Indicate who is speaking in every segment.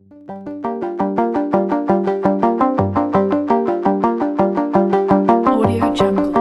Speaker 1: Audio Jungle.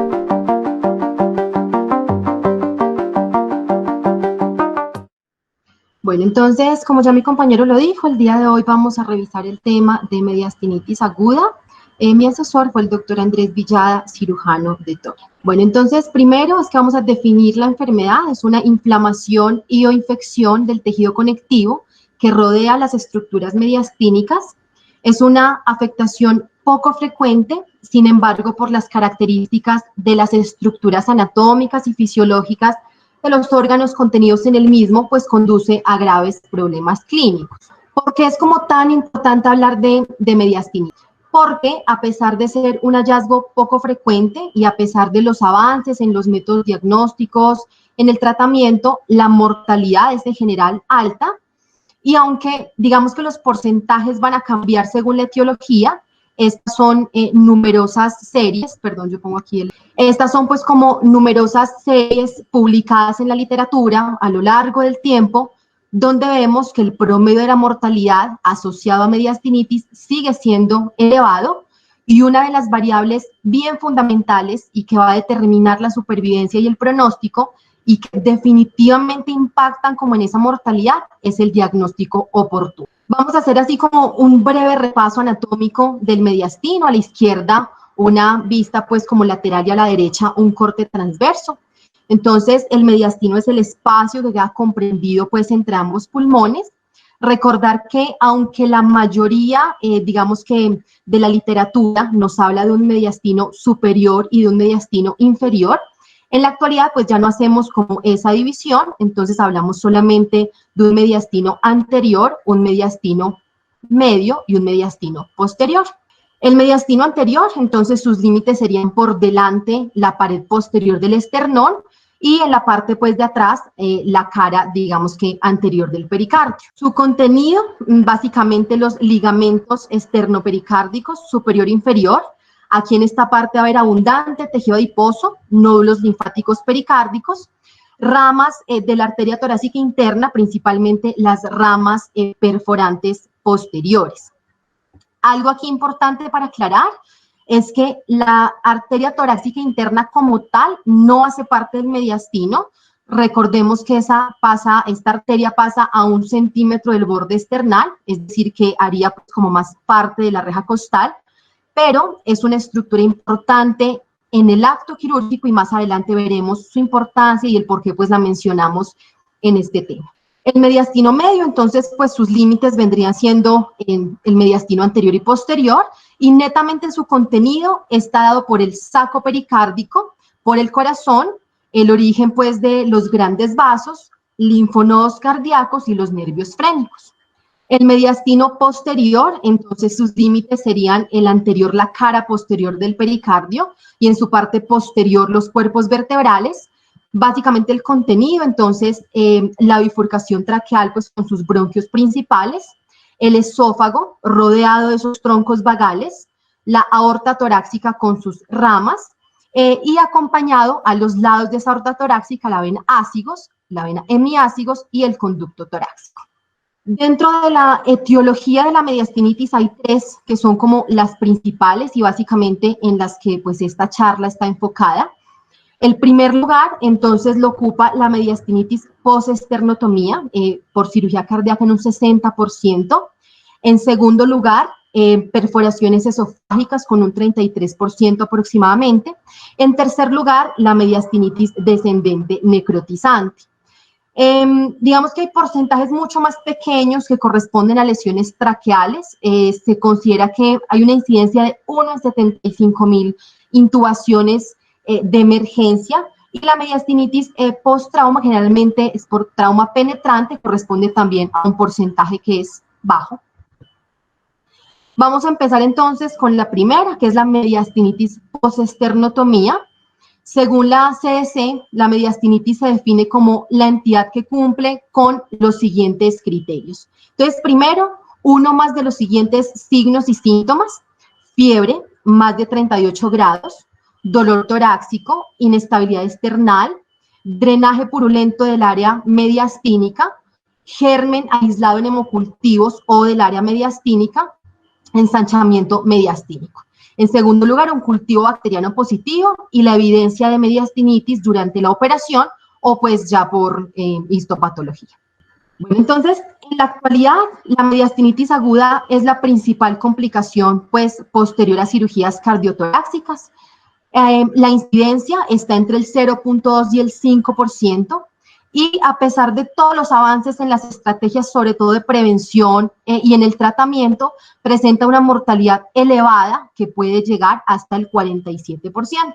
Speaker 2: Bueno, entonces, como ya mi compañero lo dijo, el día de hoy vamos a revisar el tema de mediastinitis aguda. Mi asesor fue el doctor Andrés Villada, cirujano de Toria. Bueno, entonces, primero es que vamos a definir la enfermedad. Es una inflamación y o infección del tejido conectivo que rodea las estructuras mediastínicas. Es una afectación poco frecuente, sin embargo, por las características de las estructuras anatómicas y fisiológicas de los órganos contenidos en el mismo, pues conduce a graves problemas clínicos. ¿Por qué es como tan importante hablar de mediastinitis? Porque a pesar de ser un hallazgo poco frecuente y a pesar de los avances en los métodos diagnósticos, en el tratamiento, la mortalidad es en general alta, y aunque digamos que los porcentajes van a cambiar según la etiología, estas son numerosas series, perdón, yo pongo aquí estas son pues como numerosas series publicadas en la literatura a lo largo del tiempo, donde vemos que el promedio de la mortalidad asociado a mediastinitis sigue siendo elevado, y una de las variables bien fundamentales y que va a determinar la supervivencia y el pronóstico y que definitivamente impactan como en esa mortalidad es el diagnóstico oportuno. Vamos a hacer así como un breve repaso anatómico del mediastino. A la izquierda una vista pues como lateral y a la derecha un corte transverso. Entonces el mediastino es el espacio que queda comprendido pues entre ambos pulmones. Recordar que aunque la mayoría, digamos que de la literatura nos habla de un mediastino superior y de un mediastino inferior, en la actualidad, pues ya no hacemos como esa división, entonces hablamos solamente de un mediastino anterior, un mediastino medio y un mediastino posterior. El mediastino anterior, entonces sus límites serían por delante la pared posterior del esternón y en la parte pues de atrás la cara, digamos que anterior del pericardio. Su contenido, básicamente los ligamentos esternoperikárdicos superior e inferior. Aquí en esta parte va a haber abundante tejido adiposo, nódulos linfáticos pericárdicos, ramas de la arteria torácica interna, principalmente las ramas perforantes posteriores. Algo aquí importante para aclarar es que la arteria torácica interna como tal no hace parte del mediastino. Recordemos que esta arteria pasa a 1 centímetro del borde esternal, es decir, que haría pues como más parte de la reja costal, pero es una estructura importante en el acto quirúrgico y más adelante veremos su importancia y el por qué pues la mencionamos en este tema. El mediastino medio, entonces, pues sus límites vendrían siendo en el mediastino anterior y posterior, y netamente su contenido está dado por el saco pericárdico, por el corazón, el origen pues de los grandes vasos, linfonodos cardíacos y los nervios frénicos. El mediastino posterior, entonces sus límites serían el anterior, la cara posterior del pericardio, y en su parte posterior los cuerpos vertebrales. Básicamente el contenido, entonces la bifurcación traqueal pues con sus bronquios principales, el esófago rodeado de esos troncos vagales, la aorta torácica con sus ramas y acompañado a los lados de esa aorta torácica la vena ácigos, la vena hemiácigos y el conducto torácico. Dentro de la etiología de la mediastinitis hay 3 que son como las principales y básicamente en las que pues esta charla está enfocada. El primer lugar, entonces, lo ocupa la mediastinitis postesternotomía por cirugía cardíaca en un 60%. En segundo lugar, perforaciones esofágicas con un 33% aproximadamente. En tercer lugar, la mediastinitis descendente necrotizante. Digamos que hay porcentajes mucho más pequeños que corresponden a lesiones traqueales. Se considera que hay una incidencia de 1 en 75.000 intubaciones de emergencia, y la mediastinitis post-trauma generalmente es por trauma penetrante, corresponde también a un porcentaje que es bajo. Vamos a empezar entonces con la primera, que es la mediastinitis postesternotomía. Según la CDC, la mediastinitis se define como la entidad que cumple con los siguientes criterios. Entonces, primero, uno más de los siguientes signos y síntomas: fiebre, más de 38 grados, dolor torácico, inestabilidad esternal, drenaje purulento del área mediastínica, germen aislado en hemocultivos o del área mediastínica, ensanchamiento mediastínico. En segundo lugar, un cultivo bacteriano positivo y la evidencia de mediastinitis durante la operación o pues ya por histopatología. Bueno, entonces, en la actualidad, la mediastinitis aguda es la principal complicación pues posterior a cirugías cardiotorácicas. La incidencia está entre el 0.2 y el 5%. Y a pesar de todos los avances en las estrategias, sobre todo de prevención y en el tratamiento, presenta una mortalidad elevada que puede llegar hasta el 47%.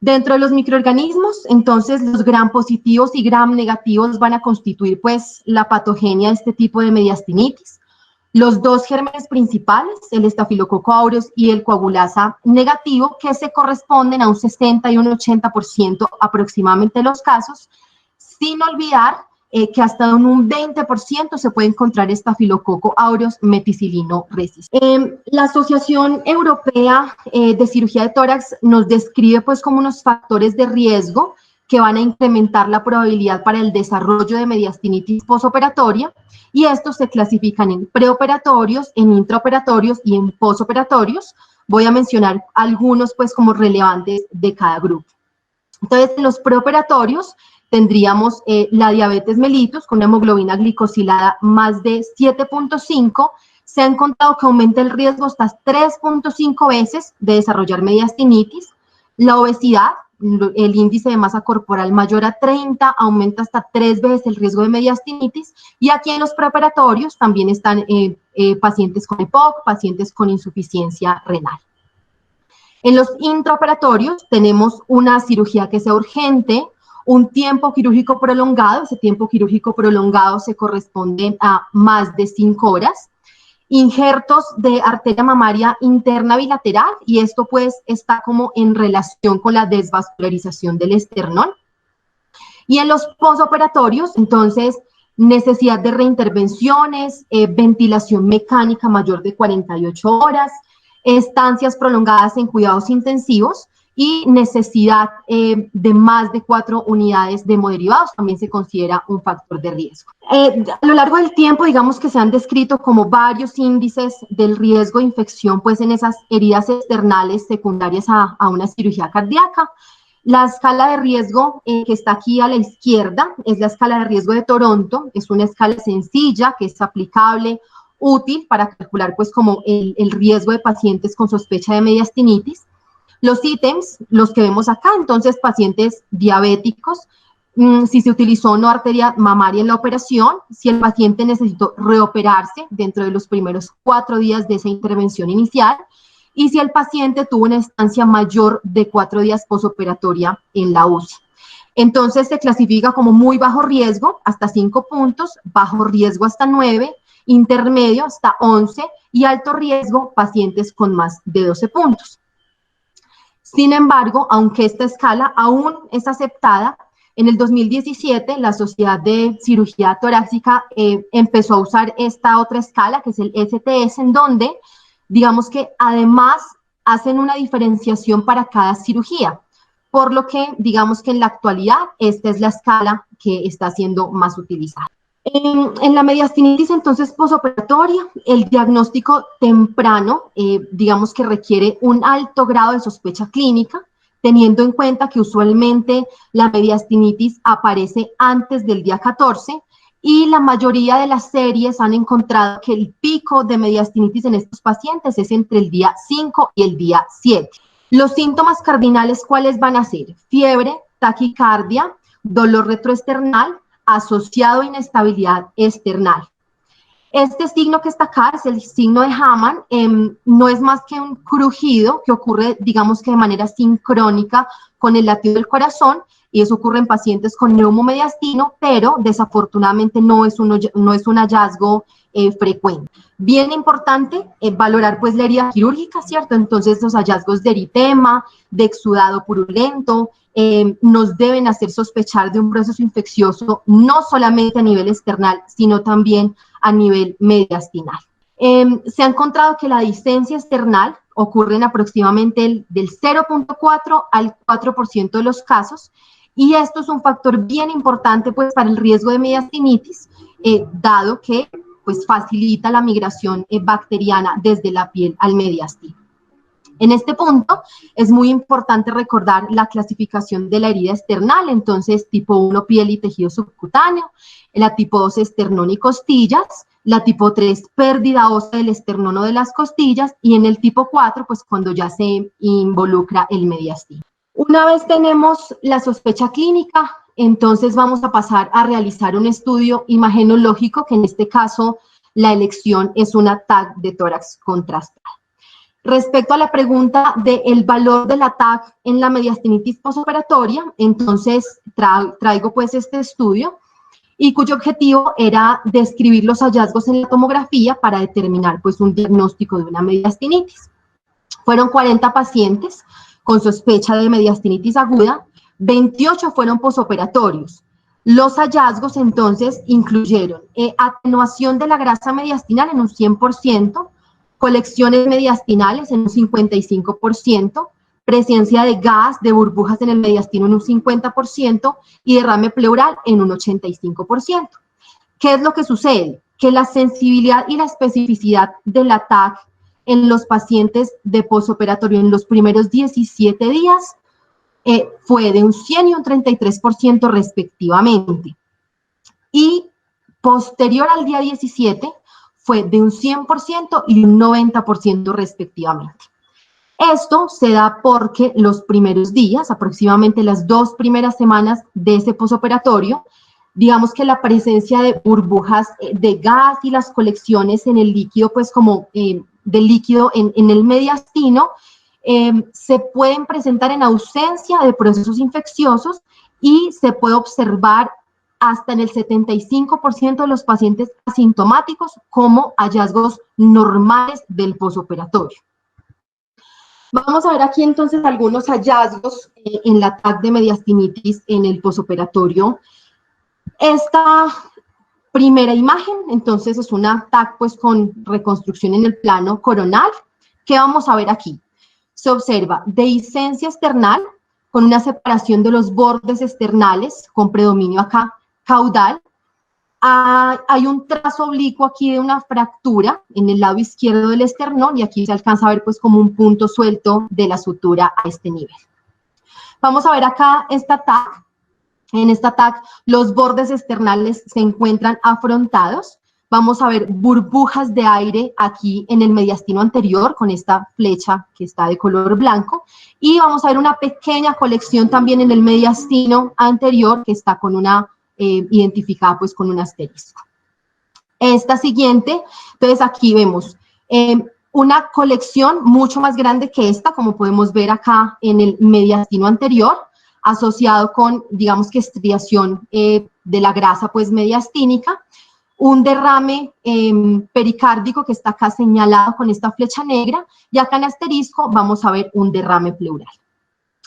Speaker 2: Dentro de los microorganismos, entonces, los gram positivos y gram negativos van a constituir, pues, la patogenia de este tipo de mediastinitis. Los dos gérmenes principales, el Staphylococcus aureus y el coagulasa negativo, que se corresponden a un 60 y un 80% aproximadamente de los casos, sin olvidar que hasta en un 20% se puede encontrar Staphylococcus aureus meticilino resistente. La Asociación Europea de Cirugía de Tórax nos describe pues como unos factores de riesgo que van a incrementar la probabilidad para el desarrollo de mediastinitis posoperatoria, y estos se clasifican en preoperatorios, en intraoperatorios y en posoperatorios. Voy a mencionar algunos pues como relevantes de cada grupo. Entonces, en los preoperatorios tendríamos la diabetes mellitus con una hemoglobina glicosilada más de 7.5. Se ha encontrado que aumenta el riesgo hasta 3.5 veces de desarrollar mediastinitis. La obesidad, el índice de masa corporal mayor a 30, aumenta hasta 3 veces el riesgo de mediastinitis. Y aquí en los preoperatorios también están pacientes con EPOC, pacientes con insuficiencia renal. En los intraoperatorios tenemos una cirugía que sea urgente, un tiempo quirúrgico prolongado. Ese tiempo quirúrgico prolongado se corresponde a más de 5 horas. Injertos de arteria mamaria interna bilateral, y esto pues está como en relación con la desvascularización del esternón. Y en los posoperatorios, entonces, necesidad de reintervenciones, ventilación mecánica mayor de 48 horas, estancias prolongadas en cuidados intensivos y necesidad de más de 4 unidades de hemoderivados también se considera un factor de riesgo. A lo largo del tiempo, digamos que se han descrito como varios índices del riesgo de infección pues en esas heridas externales secundarias a una cirugía cardíaca. La escala de riesgo que está aquí a la izquierda es la escala de riesgo de Toronto. Es una escala sencilla que es aplicable, útil para calcular pues como el riesgo de pacientes con sospecha de mediastinitis. Los ítems, los que vemos acá, entonces pacientes diabéticos, si se utilizó no arteria mamaria en la operación, si el paciente necesitó reoperarse dentro de los primeros 4 días de esa intervención inicial, y si el paciente tuvo una estancia mayor de 4 días posoperatoria en la UCI. Entonces se clasifica como muy bajo riesgo hasta 5 puntos, bajo riesgo hasta 9, intermedio hasta 11 y alto riesgo pacientes con más de 12 puntos. Sin embargo, aunque esta escala aún es aceptada, en el 2017 la Sociedad de Cirugía Torácica empezó a usar esta otra escala, que es el STS, en donde, digamos que además hacen una diferenciación para cada cirugía, por lo que digamos que en la actualidad esta es la escala que está siendo más utilizada. En la mediastinitis, entonces, posoperatoria, el diagnóstico temprano, digamos que requiere un alto grado de sospecha clínica, teniendo en cuenta que usualmente la mediastinitis aparece antes del día 14 y la mayoría de las series han encontrado que el pico de mediastinitis en estos pacientes es entre el día 5 y el día 7. Los síntomas cardinales, ¿cuáles van a ser? Fiebre, taquicardia, dolor retroesternal, asociado a inestabilidad external. Este signo que está acá es el signo de Hamann, no es más que un crujido que ocurre, digamos que de manera sincrónica con el latido del corazón, y eso ocurre en pacientes con neumomediastino, pero desafortunadamente no es un hallazgo frecuente. Bien importante valorar pues la herida quirúrgica, ¿cierto? Entonces los hallazgos de eritema, de exudado purulento, nos deben hacer sospechar de un proceso infeccioso no solamente a nivel external, sino también a nivel mediastinal. Se ha encontrado que la distensia external ocurre en aproximadamente del 0.4 al 4% de los casos, Y esto es un factor bien importante pues para el riesgo de mediastinitis, dado que pues facilita la migración bacteriana desde la piel al mediastino. En este punto es muy importante recordar la clasificación de la herida external, entonces tipo 1 piel y tejido subcutáneo, la tipo 2 esternón y costillas, la tipo 3 pérdida ósea del esternón o de las costillas, y en el tipo 4 pues cuando ya se involucra el mediastino. Una vez tenemos la sospecha clínica, entonces vamos a pasar a realizar un estudio imagenológico, que en este caso la elección es una TAC de tórax contrastada. Respecto a la pregunta del valor de la TAC en la mediastinitis postoperatoria, entonces traigo pues este estudio y cuyo objetivo era describir los hallazgos en la tomografía para determinar pues un diagnóstico de una mediastinitis. Fueron 40 pacientes con sospecha de mediastinitis aguda, 28 fueron posoperatorios. Los hallazgos entonces incluyeron atenuación de la grasa mediastinal en un 100%, colecciones mediastinales en un 55%, presencia de gas, de burbujas en el mediastino en un 50% y derrame pleural en un 85%. ¿Qué es lo que sucede? Que la sensibilidad y la especificidad de la TAC en los pacientes de posoperatorio en los primeros 17 días fue de un 100 y un 33% respectivamente. Y posterior al día 17 fue de un 100% y un 90% respectivamente. Esto se da porque los primeros días, aproximadamente las 2 primeras semanas de ese posoperatorio, digamos que la presencia de burbujas de gas y las colecciones en el líquido, pues como del líquido en el mediastino, se pueden presentar en ausencia de procesos infecciosos y se puede observar hasta en el 75% de los pacientes asintomáticos como hallazgos normales del posoperatorio. Vamos a ver aquí entonces algunos hallazgos en la TAC de mediastinitis en el posoperatorio. Esta primera imagen, entonces, es una TAC pues con reconstrucción en el plano coronal. ¿Qué vamos a ver aquí? Se observa dehiscencia external con una separación de los bordes externales con predominio acá caudal. Hay un trazo oblicuo aquí de una fractura en el lado izquierdo del esternón y aquí se alcanza a ver pues como un punto suelto de la sutura a este nivel. Vamos a ver acá esta TAC. En esta TAC los bordes externales se encuentran afrontados. Vamos a ver burbujas de aire aquí en el mediastino anterior con esta flecha que está de color blanco. Y vamos a ver una pequeña colección también en el mediastino anterior que está con una identificada pues con un asterisco. Esta siguiente, entonces aquí vemos una colección mucho más grande que esta, como podemos ver acá en el mediastino anterior, asociado con, digamos que estriación de la grasa pues mediastínica, un derrame pericárdico que está acá señalado con esta flecha negra, y acá en asterisco vamos a ver un derrame pleural.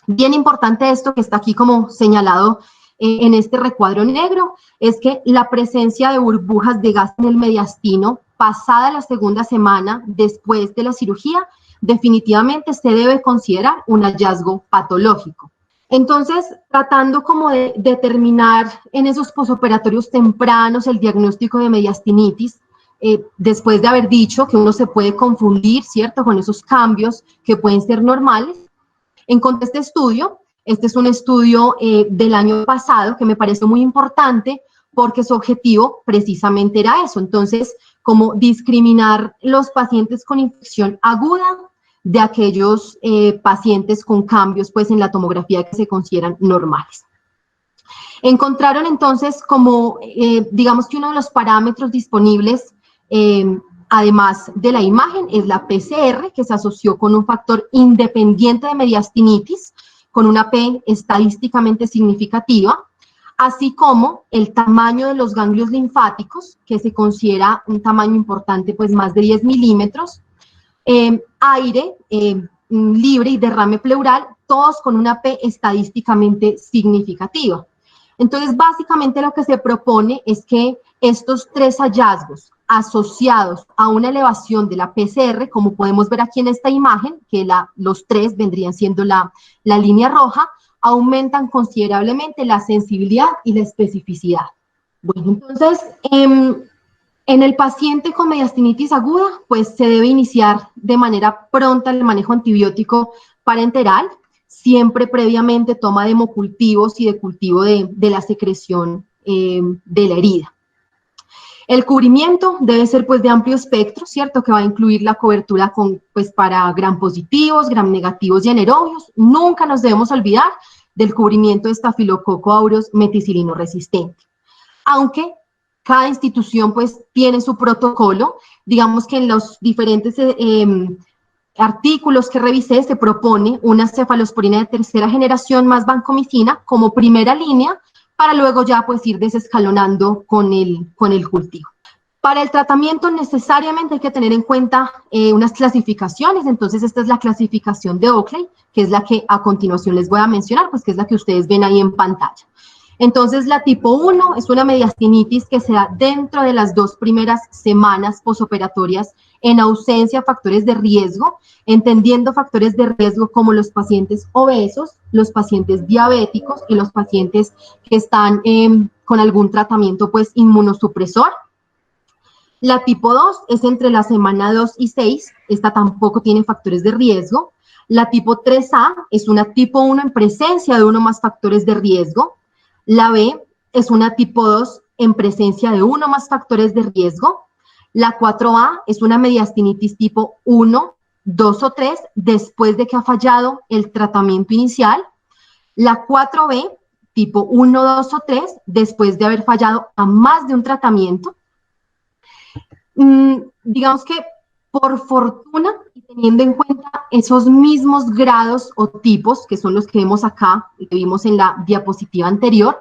Speaker 2: Bien importante esto que está aquí como señalado en este recuadro negro, es que la presencia de burbujas de gas en el mediastino pasada la segunda semana después de la cirugía, definitivamente se debe considerar un hallazgo patológico. Entonces, tratando como de determinar en esos posoperatorios tempranos el diagnóstico de mediastinitis, después de haber dicho que uno se puede confundir, ¿cierto?, con esos cambios que pueden ser normales, encontré este estudio. Este es un estudio del año pasado que me pareció muy importante porque su objetivo precisamente era eso. Entonces, como discriminar los pacientes con infección aguda de aquellos pacientes con cambios pues en la tomografía que se consideran normales. Encontraron entonces como, digamos que uno de los parámetros disponibles, además de la imagen, es la PCR, que se asoció con un factor independiente de mediastinitis, con una P estadísticamente significativa, así como el tamaño de los ganglios linfáticos, que se considera un tamaño importante, pues más de 10 milímetros, aire libre y derrame pleural, todos con una P estadísticamente significativa. Entonces, básicamente lo que se propone es que estos 3 hallazgos asociados a una elevación de la PCR, como podemos ver aquí en esta imagen, que los 3 vendrían siendo la línea roja, aumentan considerablemente la sensibilidad y la especificidad. Bueno, entonces, en el paciente con mediastinitis aguda, pues se debe iniciar de manera pronta el manejo antibiótico parenteral, siempre previamente toma de hemocultivos y de cultivo de la secreción de la herida. El cubrimiento debe ser pues de amplio espectro, ¿cierto? Que va a incluir la cobertura para gram positivos, gram negativos y anaerobios. Nunca nos debemos olvidar del cubrimiento de Staphylococcus aureus meticilino resistente. Aunque cada institución pues tiene su protocolo, digamos que en los diferentes artículos que revisé se propone una cefalosporina de tercera generación más vancomicina como primera línea, para luego ya pues ir desescalonando con el cultivo. Para el tratamiento necesariamente hay que tener en cuenta unas clasificaciones. Entonces esta es la clasificación de Oakley, que es la que a continuación les voy a mencionar, pues que es la que ustedes ven ahí en pantalla. Entonces la tipo 1 es una mediastinitis que se da dentro de las 2 primeras semanas posoperatorias en ausencia de factores de riesgo, entendiendo factores de riesgo como los pacientes obesos, los pacientes diabéticos y los pacientes que están con algún tratamiento pues inmunosupresor. La tipo 2 es entre la semana 2 y 6, esta tampoco tiene factores de riesgo. La tipo 3A es una tipo 1 en presencia de uno o más factores de riesgo. La B es una tipo 2 en presencia de uno o más factores de riesgo. La 4A es una mediastinitis tipo 1, 2 o 3 después de que ha fallado el tratamiento inicial. La 4B, tipo 1, 2 o 3, después de haber fallado a más de un tratamiento. Digamos que por fortuna, y teniendo en cuenta esos mismos grados o tipos, que son los que vemos acá, y que vimos en la diapositiva anterior,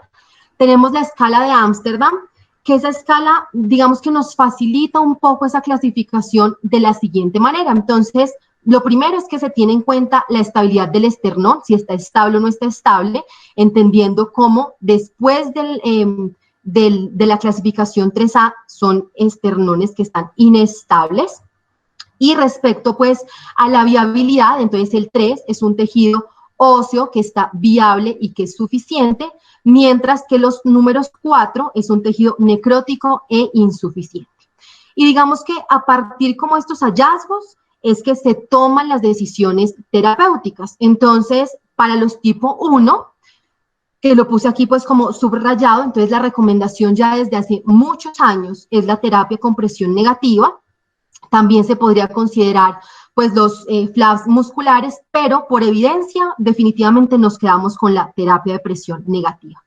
Speaker 2: tenemos la escala de Ámsterdam, que esa escala, digamos que nos facilita un poco esa clasificación de la siguiente manera. Entonces, lo primero es que se tiene en cuenta la estabilidad del esternón, si está estable o no está estable, entendiendo cómo después de la clasificación 3A son esternones que están inestables. Y respecto pues a la viabilidad, entonces el 3 es un tejido óseo que está viable y que es suficiente, mientras que los números 4 es un tejido necrótico e insuficiente. Y digamos que a partir como estos hallazgos es que se toman las decisiones terapéuticas. Entonces, para los tipo 1, que lo puse aquí pues como subrayado, entonces la recomendación ya desde hace muchos años es la terapia con presión negativa. También se podría considerar pues los flaps musculares, pero por evidencia definitivamente nos quedamos con la terapia de presión negativa.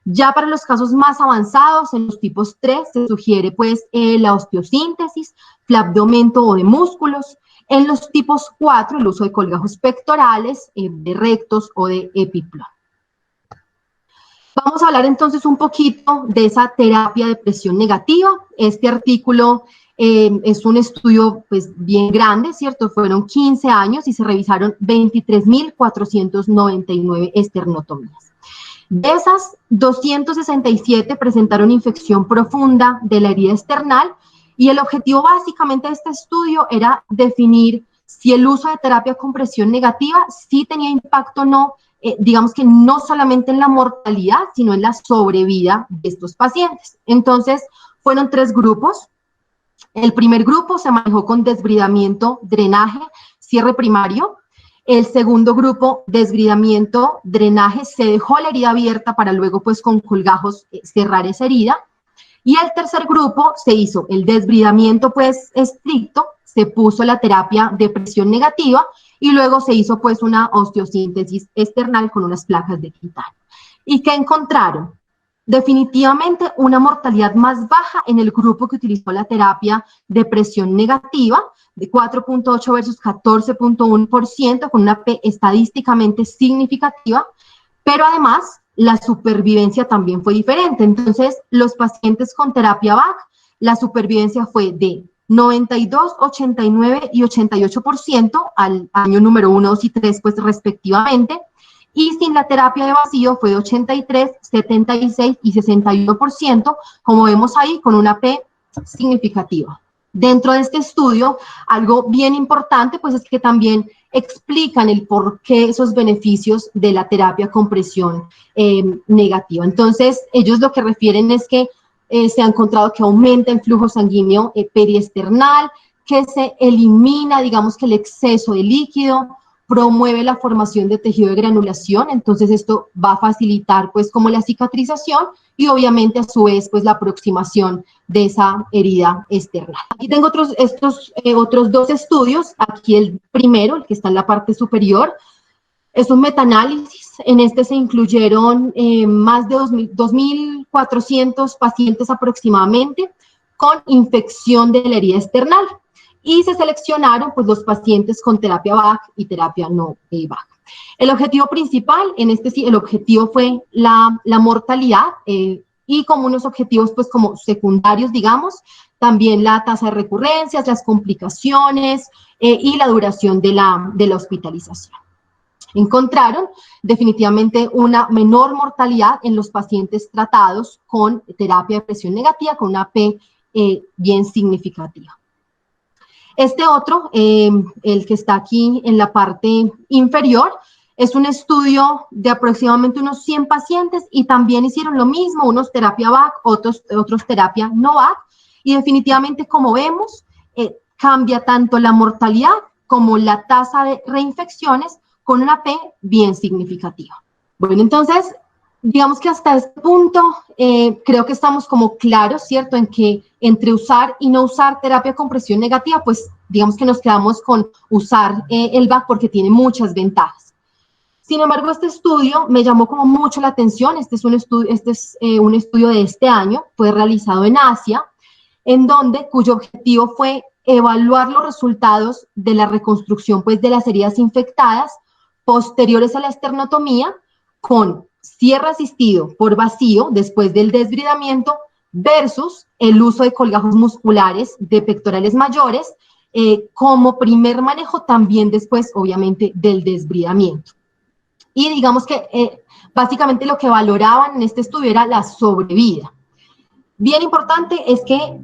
Speaker 2: Ya para los casos más avanzados, en los tipos 3, se sugiere pues la osteosíntesis, flap de aumento o de músculos. En los tipos 4, el uso de colgajos pectorales, de rectos o de epiplón. Vamos a hablar entonces un poquito de esa terapia de presión negativa. Este artículo es un estudio pues bien grande, ¿cierto? Fueron 15 años y se revisaron 23.499 esternotomías. De esas, 267 presentaron infección profunda de la herida esternal y el objetivo básicamente de este estudio era definir si el uso de terapia con presión negativa sí tenía impacto o no, digamos que no solamente en la mortalidad, sino en la sobrevida de estos pacientes. Entonces, fueron 3 grupos. El primer grupo se manejó con desbridamiento, drenaje, cierre primario. El segundo grupo, desbridamiento, drenaje, se dejó la herida abierta para luego pues con colgajos cerrar esa herida. Y el tercer grupo se hizo el desbridamiento pues estricto, se puso la terapia de presión negativa y luego se hizo pues una osteosíntesis external con unas placas de titanio. ¿Y qué encontraron? Definitivamente una mortalidad más baja en el grupo que utilizó la terapia de presión negativa, de 4.8 versus 14.1%, con una P estadísticamente significativa, pero además la supervivencia también fue diferente. Entonces, los pacientes con terapia VAC, la supervivencia fue de 92, 89 y 88% al año número 1, 2 y 3, pues respectivamente, y sin la terapia de vacío fue de 83, 76 y 61%, como vemos ahí, con una P significativa. Dentro de este estudio, algo bien importante pues es que también explican el por qué esos beneficios de la terapia con presión negativa. Entonces, ellos lo que refieren es que se ha encontrado que aumenta el flujo sanguíneo periesternal, que se elimina, digamos que el exceso de líquido, promueve la formación de tejido de granulación, entonces esto va a facilitar pues como la cicatrización y obviamente a su vez pues la aproximación de esa herida externa. Aquí tengo otros dos estudios, aquí el primero, el que está en la parte superior, es un metaanálisis, en este se incluyeron más de 2.400 pacientes aproximadamente con infección de la herida external y se seleccionaron pues los pacientes con terapia VAC y terapia no VAC. El objetivo principal, el objetivo fue la mortalidad y como unos objetivos pues como secundarios, digamos, también la tasa de recurrencias, las complicaciones y la duración de la hospitalización. Encontraron definitivamente una menor mortalidad en los pacientes tratados con terapia de presión negativa, con una P bien significativa. Este otro, el que está aquí en la parte inferior, es un estudio de aproximadamente unos 100 pacientes y también hicieron lo mismo, unos terapia VAC, otros terapia no VAC, y definitivamente, como vemos, cambia tanto la mortalidad como la tasa de reinfecciones con una P bien significativa. Bueno, entonces, digamos que hasta este punto creo que estamos como claros, ¿cierto? En que entre usar y no usar terapia con presión negativa, pues digamos que nos quedamos con usar el VAC porque tiene muchas ventajas. Sin embargo, este estudio me llamó como mucho la atención. Este es un estudio de este año, fue realizado en Asia, cuyo objetivo fue evaluar los resultados de la reconstrucción pues, de las heridas infectadas posteriores a la esternotomía con cierre asistido por vacío después del desbridamiento versus el uso de colgajos musculares de pectorales mayores como primer manejo también después, obviamente, del desbridamiento. Y digamos que básicamente lo que valoraban en este estudio era la sobrevida. Bien importante es que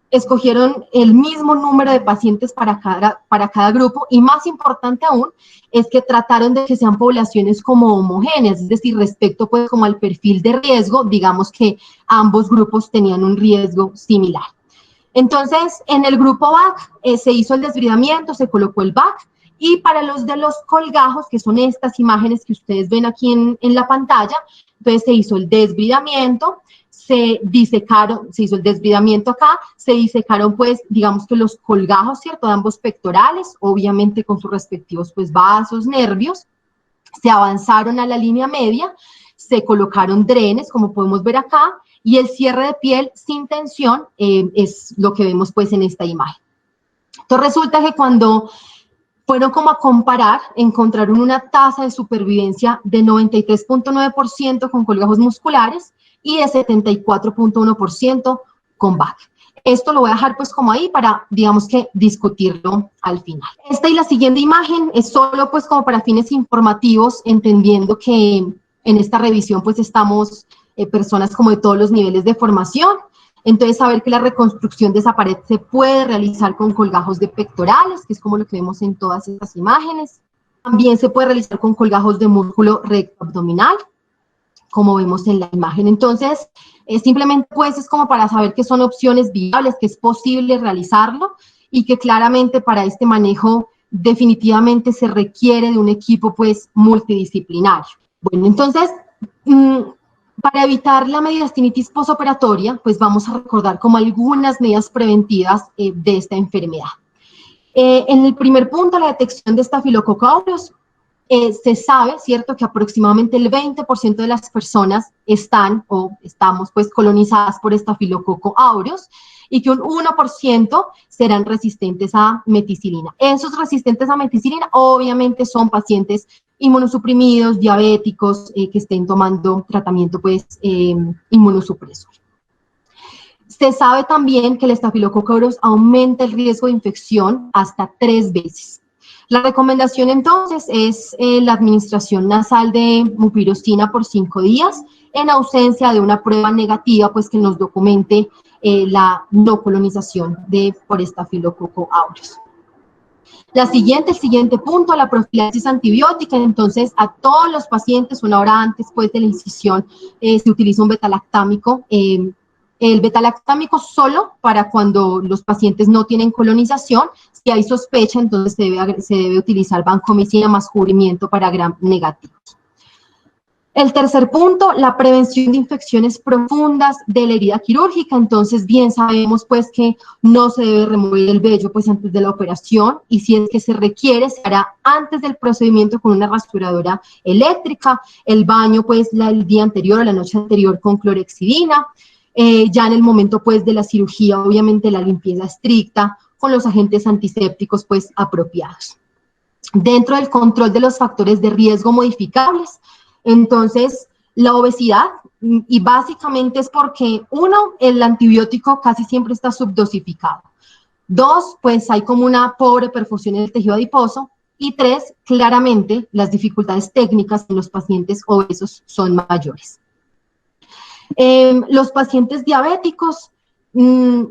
Speaker 2: escogieron el mismo número de pacientes para cada grupo y más importante aún es que trataron de que sean poblaciones como homogéneas, es decir, respecto pues como al perfil de riesgo, digamos que ambos grupos tenían un riesgo similar. Entonces, en el grupo VAC se hizo el desbridamiento, se colocó el VAC y para los de los colgajos, que son estas imágenes que ustedes ven aquí en la pantalla, entonces se hizo el desbridamiento, se hizo el desbridamiento acá, se disecaron pues digamos que los colgajos, ¿cierto? De ambos pectorales, obviamente con sus respectivos pues vasos, nervios, se avanzaron a la línea media, se colocaron drenes, como podemos ver acá, y el cierre de piel sin tensión es lo que vemos pues en esta imagen. Entonces resulta que cuando fueron como a comparar, encontraron una tasa de supervivencia de 93.9% con colgajos musculares y de 74.1% con VAC. Esto lo voy a dejar pues como ahí para, digamos que, discutirlo al final. Esta y la siguiente imagen es solo pues como para fines informativos, entendiendo que en esta revisión pues estamos personas como de todos los niveles de formación. Entonces, saber que la reconstrucción de esa pared se puede realizar con colgajos de pectorales, que es como lo que vemos en todas estas imágenes. También se puede realizar con colgajos de músculo recto abdominal, como vemos en la imagen. Entonces, simplemente pues es como para saber que son opciones viables, que es posible realizarlo y que claramente para este manejo definitivamente se requiere de un equipo pues multidisciplinario. Bueno, entonces, para evitar la mediastinitis posoperatoria, pues vamos a recordar como algunas medidas preventivas de esta enfermedad. En el primer punto, la detección de Staphylococcus aureus, se sabe, ¿cierto?, que aproximadamente el 20% de las personas estamos pues colonizadas por Staphylococcus aureus y que un 1% serán resistentes a meticilina. Esos resistentes a meticilina obviamente son pacientes inmunosuprimidos, diabéticos, que estén tomando tratamiento pues inmunosupresor. Se sabe también que el Staphylococcus aureus aumenta el riesgo de infección hasta 3 veces. La recomendación entonces es la administración nasal de mupirocina por 5 días en ausencia de una prueba negativa pues que nos documente la no colonización por Staphylococcus aureus. El siguiente punto, la profilaxis antibiótica. Entonces, a todos los pacientes, una hora antes pues, de la incisión, se utiliza un betalactámico. El betalactámico solo para cuando los pacientes no tienen colonización. Si hay sospecha, entonces se debe utilizar vancomicina más cubrimiento para gram negativos. El tercer punto, la prevención de infecciones profundas de la herida quirúrgica. Entonces, bien sabemos pues que no se debe remover el vello pues antes de la operación, y si es que se requiere, se hará antes del procedimiento con una rasuradora eléctrica, el baño pues el día anterior o la noche anterior con clorhexidina, ya en el momento pues de la cirugía, obviamente la limpieza estricta con los agentes antisépticos pues apropiados. Dentro del control de los factores de riesgo modificables, entonces, la obesidad, y básicamente es porque, uno, el antibiótico casi siempre está subdosificado. Dos, pues hay como una pobre perfusión en el tejido adiposo. Y tres, claramente, las dificultades técnicas en los pacientes obesos son mayores. Los pacientes diabéticos,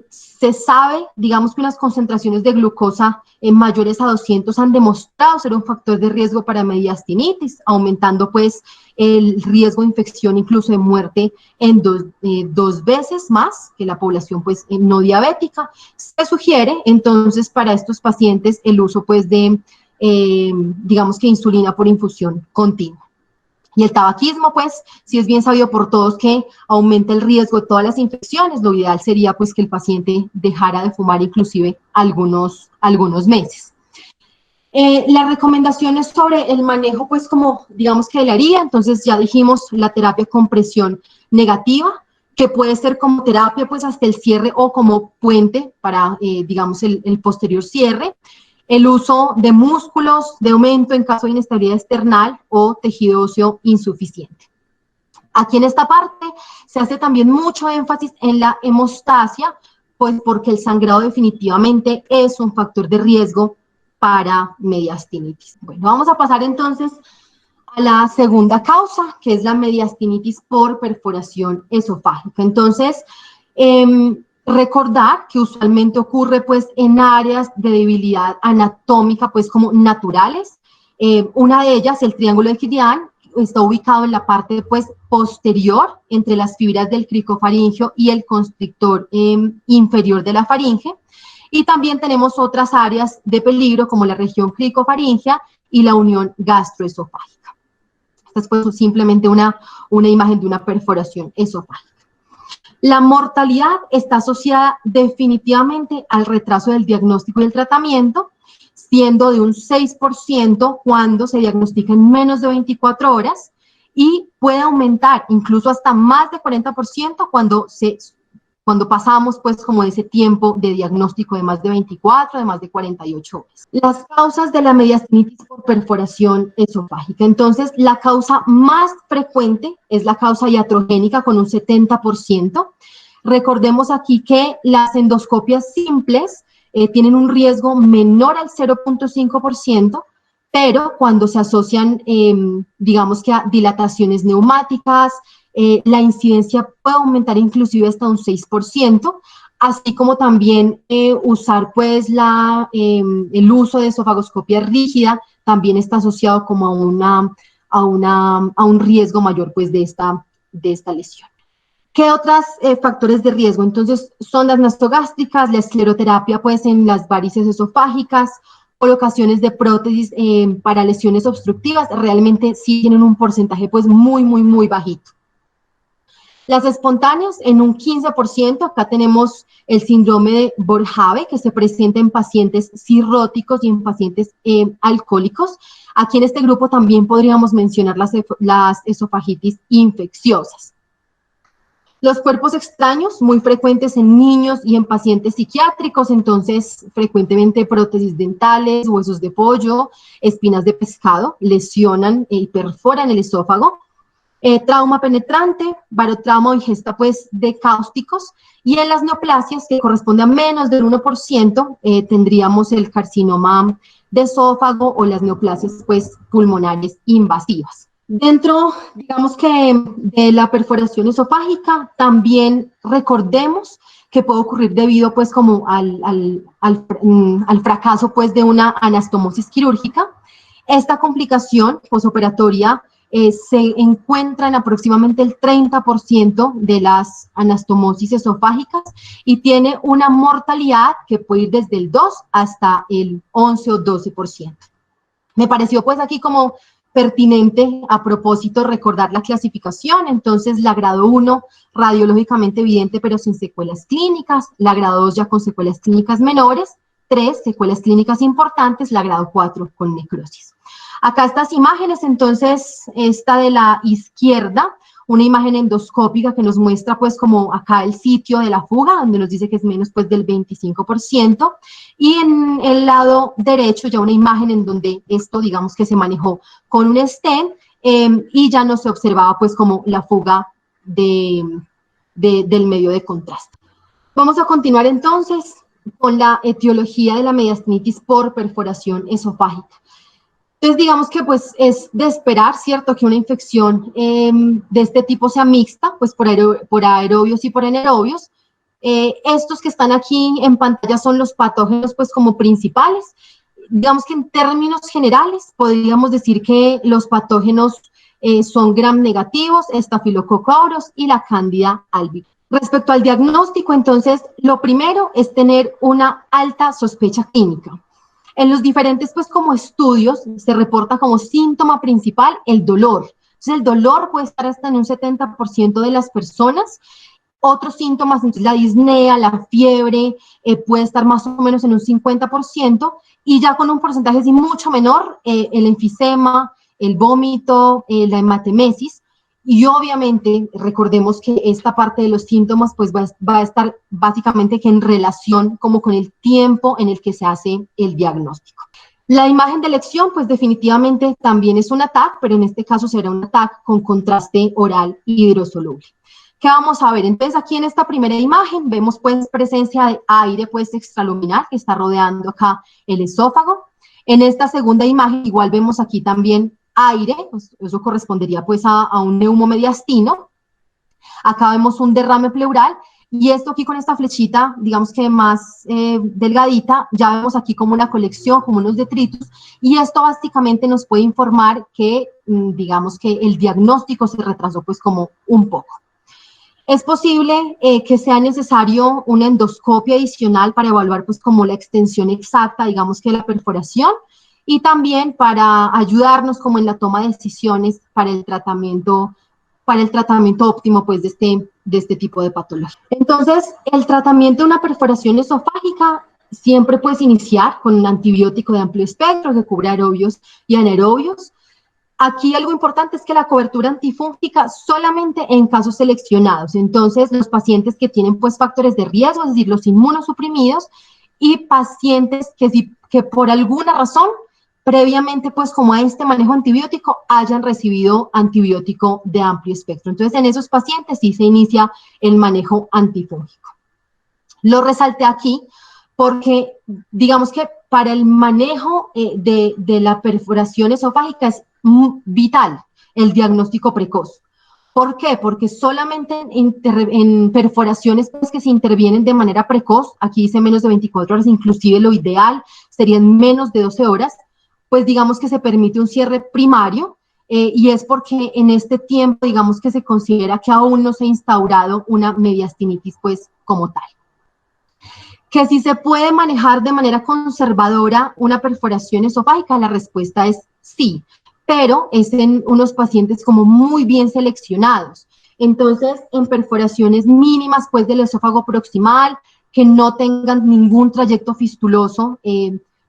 Speaker 2: se sabe, digamos que unas concentraciones de glucosa mayores a 200 han demostrado ser un factor de riesgo para mediastinitis, aumentando pues el riesgo de infección, incluso de muerte, en dos veces más que la población pues no diabética. Se sugiere entonces para estos pacientes el uso pues de, digamos que insulina por infusión continua. Y el tabaquismo, pues, sí es bien sabido por todos que aumenta el riesgo de todas las infecciones. Lo ideal sería, pues, que el paciente dejara de fumar inclusive algunos meses. Las recomendaciones sobre el manejo, pues, como, digamos que de la herida, entonces ya dijimos la terapia con presión negativa, que puede ser como terapia, pues, hasta el cierre o como puente para, digamos, el posterior cierre. El uso de músculos de aumento en caso de inestabilidad external o tejido óseo insuficiente. Aquí en esta parte se hace también mucho énfasis en la hemostasia, pues porque el sangrado definitivamente es un factor de riesgo para mediastinitis. Bueno, vamos a pasar entonces a la segunda causa, que es la mediastinitis por perforación esofágica. Entonces, recordar que usualmente ocurre pues en áreas de debilidad anatómica pues como naturales. Una de ellas, el triángulo de Gideon, está ubicado en la parte pues posterior entre las fibras del cricofaringeo y el constrictor inferior de la faringe. Y también tenemos otras áreas de peligro como la región cricofaringea y la unión gastroesofágica. Esta es pues simplemente una imagen de una perforación esofágica. La mortalidad está asociada definitivamente al retraso del diagnóstico y el tratamiento, siendo de un 6% cuando se diagnostica en menos de 24 horas y puede aumentar incluso hasta más de 40% cuando pasamos pues como ese tiempo de diagnóstico de más de 24, de más de 48 horas. Las causas de la mediastinitis por perforación esofágica. Entonces, la causa más frecuente es la causa iatrogénica con un 70%. Recordemos aquí que las endoscopias simples tienen un riesgo menor al 0.5%, pero cuando se asocian, digamos que a dilataciones neumáticas, la incidencia puede aumentar inclusive hasta un 6%, así como también usar pues el uso de esofagoscopia rígida también está asociado como a un riesgo mayor pues de esta lesión. ¿Qué otros factores de riesgo? Entonces, sondas nasogástricas, la escleroterapia pues en las varices esofágicas, colocaciones de prótesis para lesiones obstructivas, realmente sí tienen un porcentaje pues muy bajito. Las espontáneas en un 15%, acá tenemos el síndrome de Borjave que se presenta en pacientes cirróticos y en pacientes alcohólicos. Aquí en este grupo también podríamos mencionar las esofagitis infecciosas. Los cuerpos extraños, muy frecuentes en niños y en pacientes psiquiátricos, entonces frecuentemente prótesis dentales, huesos de pollo, espinas de pescado, lesionan y perforan el esófago. Trauma penetrante, barotrauma o ingesta pues de cáusticos, y en las neoplasias que corresponde a menos del 1% tendríamos el carcinoma de esófago o las neoplasias pues pulmonares invasivas. Dentro, digamos que de la perforación esofágica, también recordemos que puede ocurrir debido pues como al fracaso pues de una anastomosis quirúrgica. Esta complicación posoperatoria se encuentra en aproximadamente el 30% de las anastomosis esofágicas y tiene una mortalidad que puede ir desde el 2 hasta el 11 o 12%. Me pareció pues aquí como pertinente a propósito recordar la clasificación. Entonces la grado 1 radiológicamente evidente pero sin secuelas clínicas, la grado 2 ya con secuelas clínicas menores, 3 secuelas clínicas importantes, la grado 4 con necrosis. Acá estas imágenes, entonces esta de la izquierda, una imagen endoscópica que nos muestra pues como acá el sitio de la fuga, donde nos dice que es menos pues del 25%, y en el lado derecho ya una imagen en donde esto digamos que se manejó con un stent y ya no se observaba pues como la fuga del medio de contraste. Vamos a continuar entonces con la etiología de la mediastinitis por perforación esofágica. Entonces, digamos que pues es de esperar, ¿cierto?, que una infección de este tipo sea mixta, pues por aerobios y por anaerobios. Estos que están aquí en pantalla son los patógenos pues como principales. Digamos que en términos generales podríamos decir que los patógenos son gram negativos, Staphylococcus aureus y la Candida albicans. Respecto al diagnóstico, entonces, lo primero es tener una alta sospecha clínica. En los diferentes, pues, como estudios, se reporta como síntoma principal el dolor. Entonces, el dolor puede estar hasta en un 70% de las personas. Otros síntomas, entonces, la disnea, la fiebre, puede estar más o menos en un 50%, y ya con un porcentaje así mucho menor, el enfisema, el vómito, la hematemesis. Y obviamente recordemos que esta parte de los síntomas pues va a estar básicamente que en relación como con el tiempo en el que se hace el diagnóstico. La imagen de elección pues definitivamente también es un TAC, pero en este caso será un TAC con contraste oral hidrosoluble. ¿Qué vamos a ver? Entonces aquí en esta primera imagen vemos pues presencia de aire pues extraluminal que está rodeando acá el esófago. En esta segunda imagen igual vemos aquí también aire, pues eso correspondería pues a un neumomediastino. Acá vemos un derrame pleural y esto aquí con esta flechita, digamos que más delgadita, ya vemos aquí como una colección, como unos detritus, y esto básicamente nos puede informar que, digamos que el diagnóstico se retrasó pues como un poco. Es posible que sea necesario una endoscopia adicional para evaluar pues como la extensión exacta, digamos que la perforación, y también para ayudarnos como en la toma de decisiones para el tratamiento óptimo pues de este tipo de patología. Entonces, el tratamiento de una perforación esofágica siempre puedes iniciar con un antibiótico de amplio espectro que cubre aerobios y anaerobios. Aquí algo importante es que la cobertura antifúngica solamente en casos seleccionados. Entonces, los pacientes que tienen pues factores de riesgo, es decir, los inmunosuprimidos, y pacientes que por alguna razón previamente pues como a este manejo antibiótico hayan recibido antibiótico de amplio espectro. Entonces, en esos pacientes sí se inicia el manejo antifúngico. Lo resalté aquí porque digamos que para el manejo de la perforación esofágica es vital el diagnóstico precoz. ¿Por qué? Porque solamente en perforaciones pues, que se intervienen de manera precoz, aquí dice menos de 24 horas, inclusive lo ideal serían menos de 12 horas, pues digamos que se permite un cierre primario y es porque en este tiempo digamos que se considera que aún no se ha instaurado una mediastinitis pues como tal. Que si se puede manejar de manera conservadora una perforación esofágica, la respuesta es sí, pero es en unos pacientes como muy bien seleccionados. Entonces, en perforaciones mínimas pues del esófago proximal, que no tengan ningún trayecto fistuloso,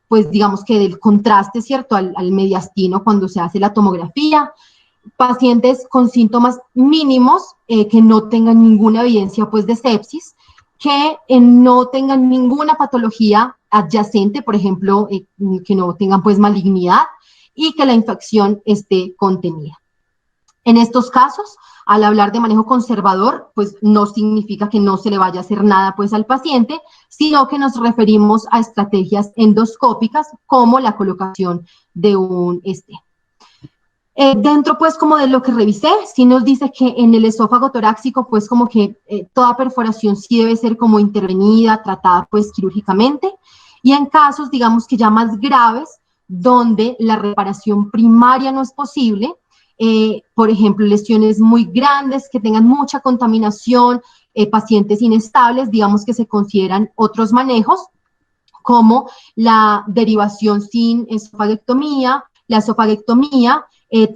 Speaker 2: pues digamos que del contraste, ¿cierto?, al mediastino cuando se hace la tomografía. Pacientes con síntomas mínimos, que no tengan ninguna evidencia pues de sepsis, que no tengan ninguna patología adyacente, por ejemplo, que no tengan pues malignidad y que la infección esté contenida. En estos casos, al hablar de manejo conservador, pues no significa que no se le vaya a hacer nada pues al paciente, sino que nos referimos a estrategias endoscópicas como la colocación de un stent. Dentro, pues, como de lo que revisé, sí nos dice que en el esófago torácico, pues, como que toda perforación sí debe ser como intervenida, tratada, pues, quirúrgicamente. Y en casos, digamos que ya más graves, donde la reparación primaria no es posible, por ejemplo, lesiones muy grandes que tengan mucha contaminación, pacientes inestables, digamos que se consideran otros manejos, como la derivación sin esofagectomía, la esofagectomía.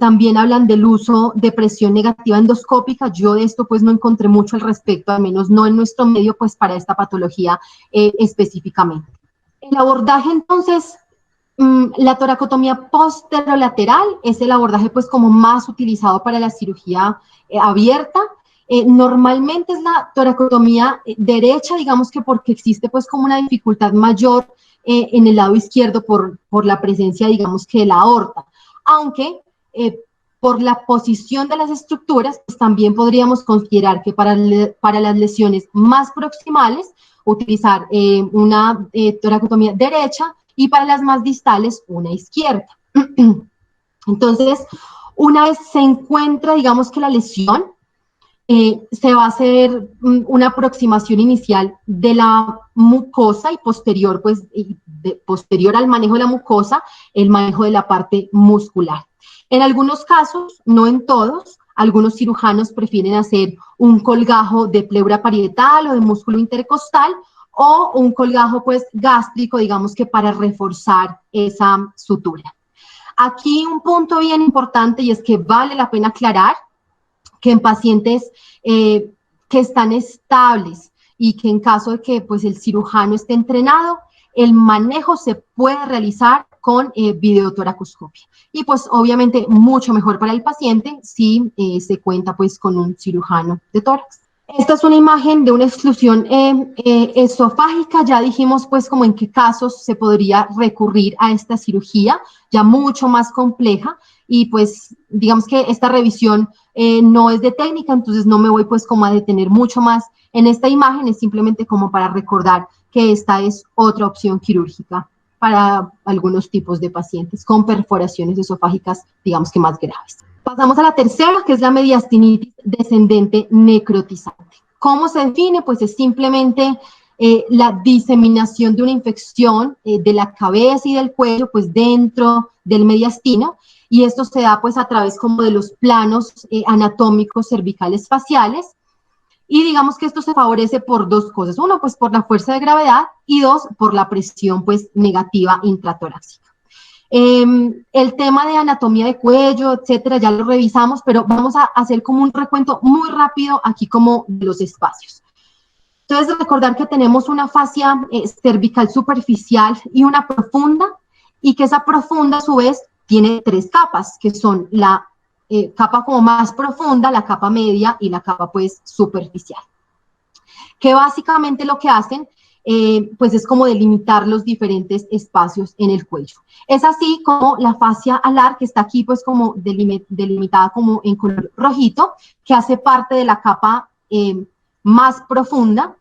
Speaker 2: También hablan del uso de presión negativa endoscópica. Yo de esto pues no encontré mucho al respecto, al menos no en nuestro medio, pues para esta patología específicamente. El abordaje entonces, la toracotomía posterolateral es el abordaje pues como más utilizado para la cirugía abierta. Normalmente es la toracotomía derecha, digamos que porque existe pues como una dificultad mayor en el lado izquierdo por la presencia, digamos que de la aorta, aunque por la posición de las estructuras, pues también podríamos considerar que para las lesiones más proximales, utilizar una toracotomía derecha y para las más distales, una izquierda. Entonces, una vez se encuentra, digamos que la lesión, se va a hacer una aproximación inicial de la mucosa y posterior, pues, posterior al manejo de la mucosa, el manejo de la parte muscular. En algunos casos, no en todos, algunos cirujanos prefieren hacer un colgajo de pleura parietal o de músculo intercostal o un colgajo, pues, gástrico, digamos que para reforzar esa sutura. Aquí un punto bien importante y es que vale la pena aclarar que en pacientes que están estables y que en caso de que pues, el cirujano esté entrenado, el manejo se puede realizar con videotoracoscopia. Y pues obviamente mucho mejor para el paciente si se cuenta pues con un cirujano de tórax. Esta es una imagen de una exclusión esofágica. Ya dijimos pues como en qué casos se podría recurrir a esta cirugía, ya mucho más compleja, y pues digamos que esta revisión no es de técnica, entonces no me voy pues como a detener mucho más en esta imagen, es simplemente como para recordar que esta es otra opción quirúrgica para algunos tipos de pacientes con perforaciones esofágicas, digamos que más graves. Pasamos a la tercera, que es la mediastinitis descendente necrotizante. ¿Cómo se define? Pues es simplemente la diseminación de una infección de la cabeza y del cuello, pues dentro del mediastino, y esto se da pues a través como de los planos anatómicos cervicales faciales, y digamos que esto se favorece por dos cosas. Uno, pues por la fuerza de gravedad, y dos, por la presión pues negativa intratorácica. El tema de anatomía de cuello, etcétera, ya lo revisamos, pero vamos a hacer como un recuento muy rápido aquí como de los espacios. Entonces, recordar que tenemos una fascia cervical superficial y una profunda, y que esa profunda a su vez tiene tres capas, que son la capa como más profunda, la capa media y la capa pues superficial, que básicamente lo que hacen pues es como delimitar los diferentes espacios en el cuello. Es así como la fascia alar, que está aquí pues como delimitada como en color rojito, que hace parte de la capa más profunda,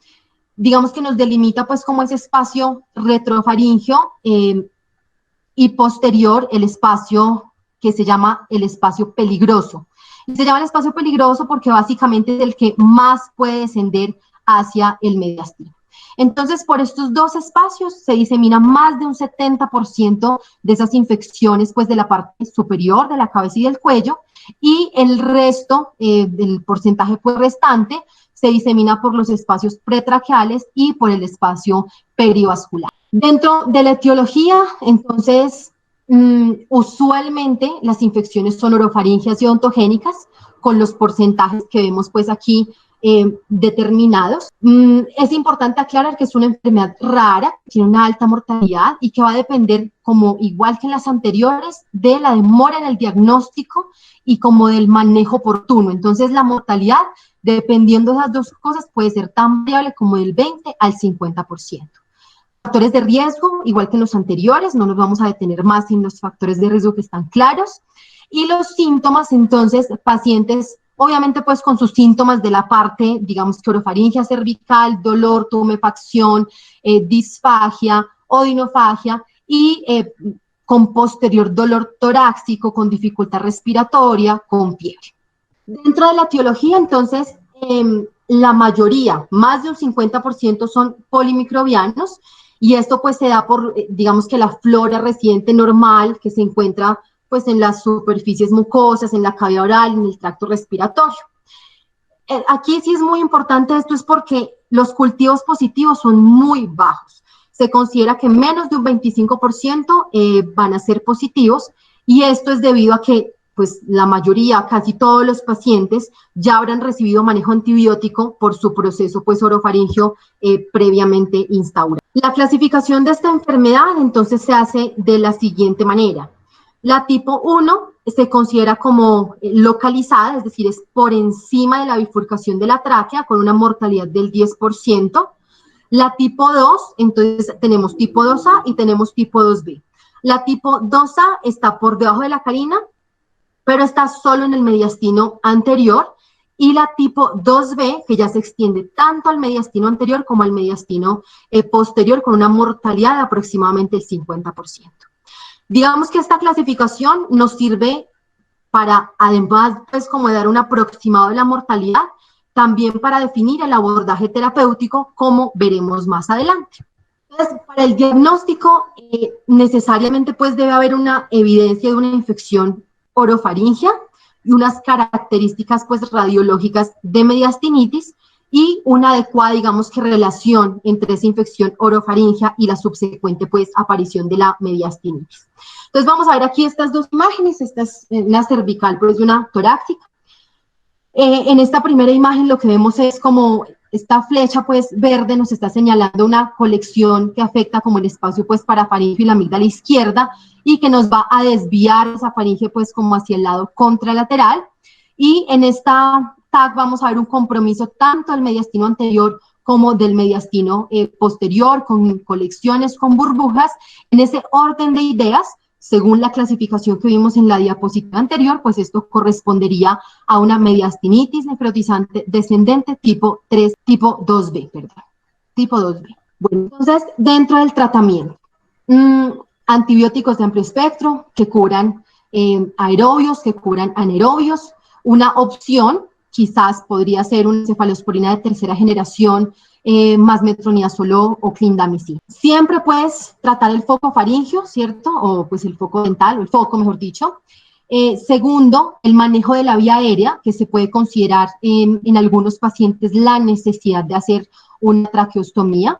Speaker 2: digamos que nos delimita pues como ese espacio retrofaringeo y posterior el espacio que se llama el espacio peligroso. Y se llama el espacio peligroso porque básicamente es el que más puede descender hacia el mediastino. Entonces, por estos dos espacios se disemina más de un 70% de esas infecciones pues, de la parte superior de la cabeza y del cuello, y el resto del porcentaje pues, restante se disemina por los espacios pretraqueales y por el espacio perivascular. Dentro de la etiología, entonces, usualmente las infecciones son orofaringeas y odontogénicas, con los porcentajes que vemos pues aquí determinados. Es importante aclarar que es una enfermedad rara, tiene una alta mortalidad y que va a depender, como igual que en las anteriores, de la demora en el diagnóstico y como del manejo oportuno. Entonces la mortalidad, dependiendo de esas dos cosas, puede ser tan variable como del 20 al 50%. Factores de riesgo, igual que en los anteriores, no nos vamos a detener más en los factores de riesgo que están claros. Y los síntomas, entonces, pacientes, obviamente, pues con sus síntomas de la parte, digamos que orofaringia cervical, dolor, tumefacción, disfagia, odinofagia, y con posterior dolor torácico, con dificultad respiratoria, con fiebre. Dentro de la etiología, entonces, la mayoría, más de un 50% son polimicrobianos, y esto pues se da por, digamos que la flora residente normal que se encuentra pues en las superficies mucosas, en la cavidad oral, en el tracto respiratorio. Aquí sí es muy importante esto, es porque los cultivos positivos son muy bajos. Se considera que menos de un 25% van a ser positivos, y esto es debido a que pues la mayoría, casi todos los pacientes ya habrán recibido manejo antibiótico por su proceso pues orofaringeo previamente instaurado. La clasificación de esta enfermedad entonces se hace de la siguiente manera. La tipo 1 se considera como localizada, es decir, es por encima de la bifurcación de la tráquea con una mortalidad del 10%. La tipo 2, entonces tenemos tipo 2A y tenemos tipo 2B. La tipo 2A está por debajo de la carina, pero está solo en el mediastino anterior, y la tipo 2B, que ya se extiende tanto al mediastino anterior como al mediastino posterior, con una mortalidad de aproximadamente el 50%. Digamos que esta clasificación nos sirve para, además, pues como de dar un aproximado de la mortalidad, también para definir el abordaje terapéutico, como veremos más adelante. Entonces, para el diagnóstico, necesariamente pues debe haber una evidencia de una infección orofaringea y unas características pues radiológicas de mediastinitis, y una adecuada, digamos que relación entre esa infección orofaringea y la subsecuente pues aparición de la mediastinitis. Entonces vamos a ver aquí estas dos imágenes. Esta es una cervical pues de una torácica. En esta primera imagen lo que vemos es como esta flecha pues verde nos está señalando una colección que afecta como el espacio pues parafaringeo y la amígdala izquierda, y que nos va a desviar esa faringe pues como hacia el lado contralateral. Y en esta TAC vamos a ver un compromiso tanto del mediastino anterior como del mediastino posterior, con colecciones, con burbujas. En ese orden de ideas, según la clasificación que vimos en la diapositiva anterior, pues esto correspondería a una mediastinitis necrotizante descendente tipo 3, tipo 2B, perdón, tipo 2B. Bueno, entonces, dentro del tratamiento, antibióticos de amplio espectro que curan aerobios, que curan anaerobios. Una opción quizás podría ser una cefalosporina de tercera generación, más metronidazol o clindamicina. Siempre puedes tratar el foco faríngeo, ¿cierto? O pues el foco dental, o el foco, mejor dicho. Segundo, el manejo de la vía aérea, que se puede considerar en algunos pacientes la necesidad de hacer una traqueostomía.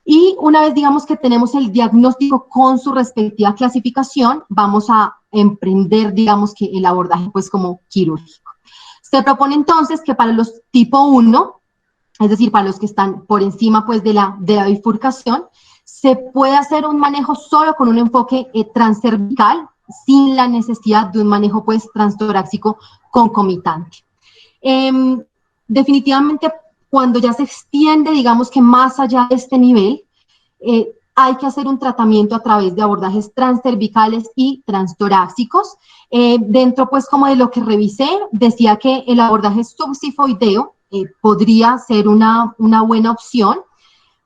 Speaker 2: Y una vez digamos que tenemos el diagnóstico con su respectiva clasificación, vamos a emprender digamos que el abordaje pues como quirúrgico. Se propone entonces que para los tipo 1, es decir, para los que están por encima pues de la bifurcación, se puede hacer un manejo solo con un enfoque transcervical, sin la necesidad de un manejo pues transtorácico concomitante. Definitivamente, cuando ya se extiende, digamos que más allá de este nivel, hay que hacer un tratamiento a través de abordajes transcervicales y transtorácicos. Dentro, pues, como de lo que revisé, decía que el abordaje subsifoideo podría ser una buena opción,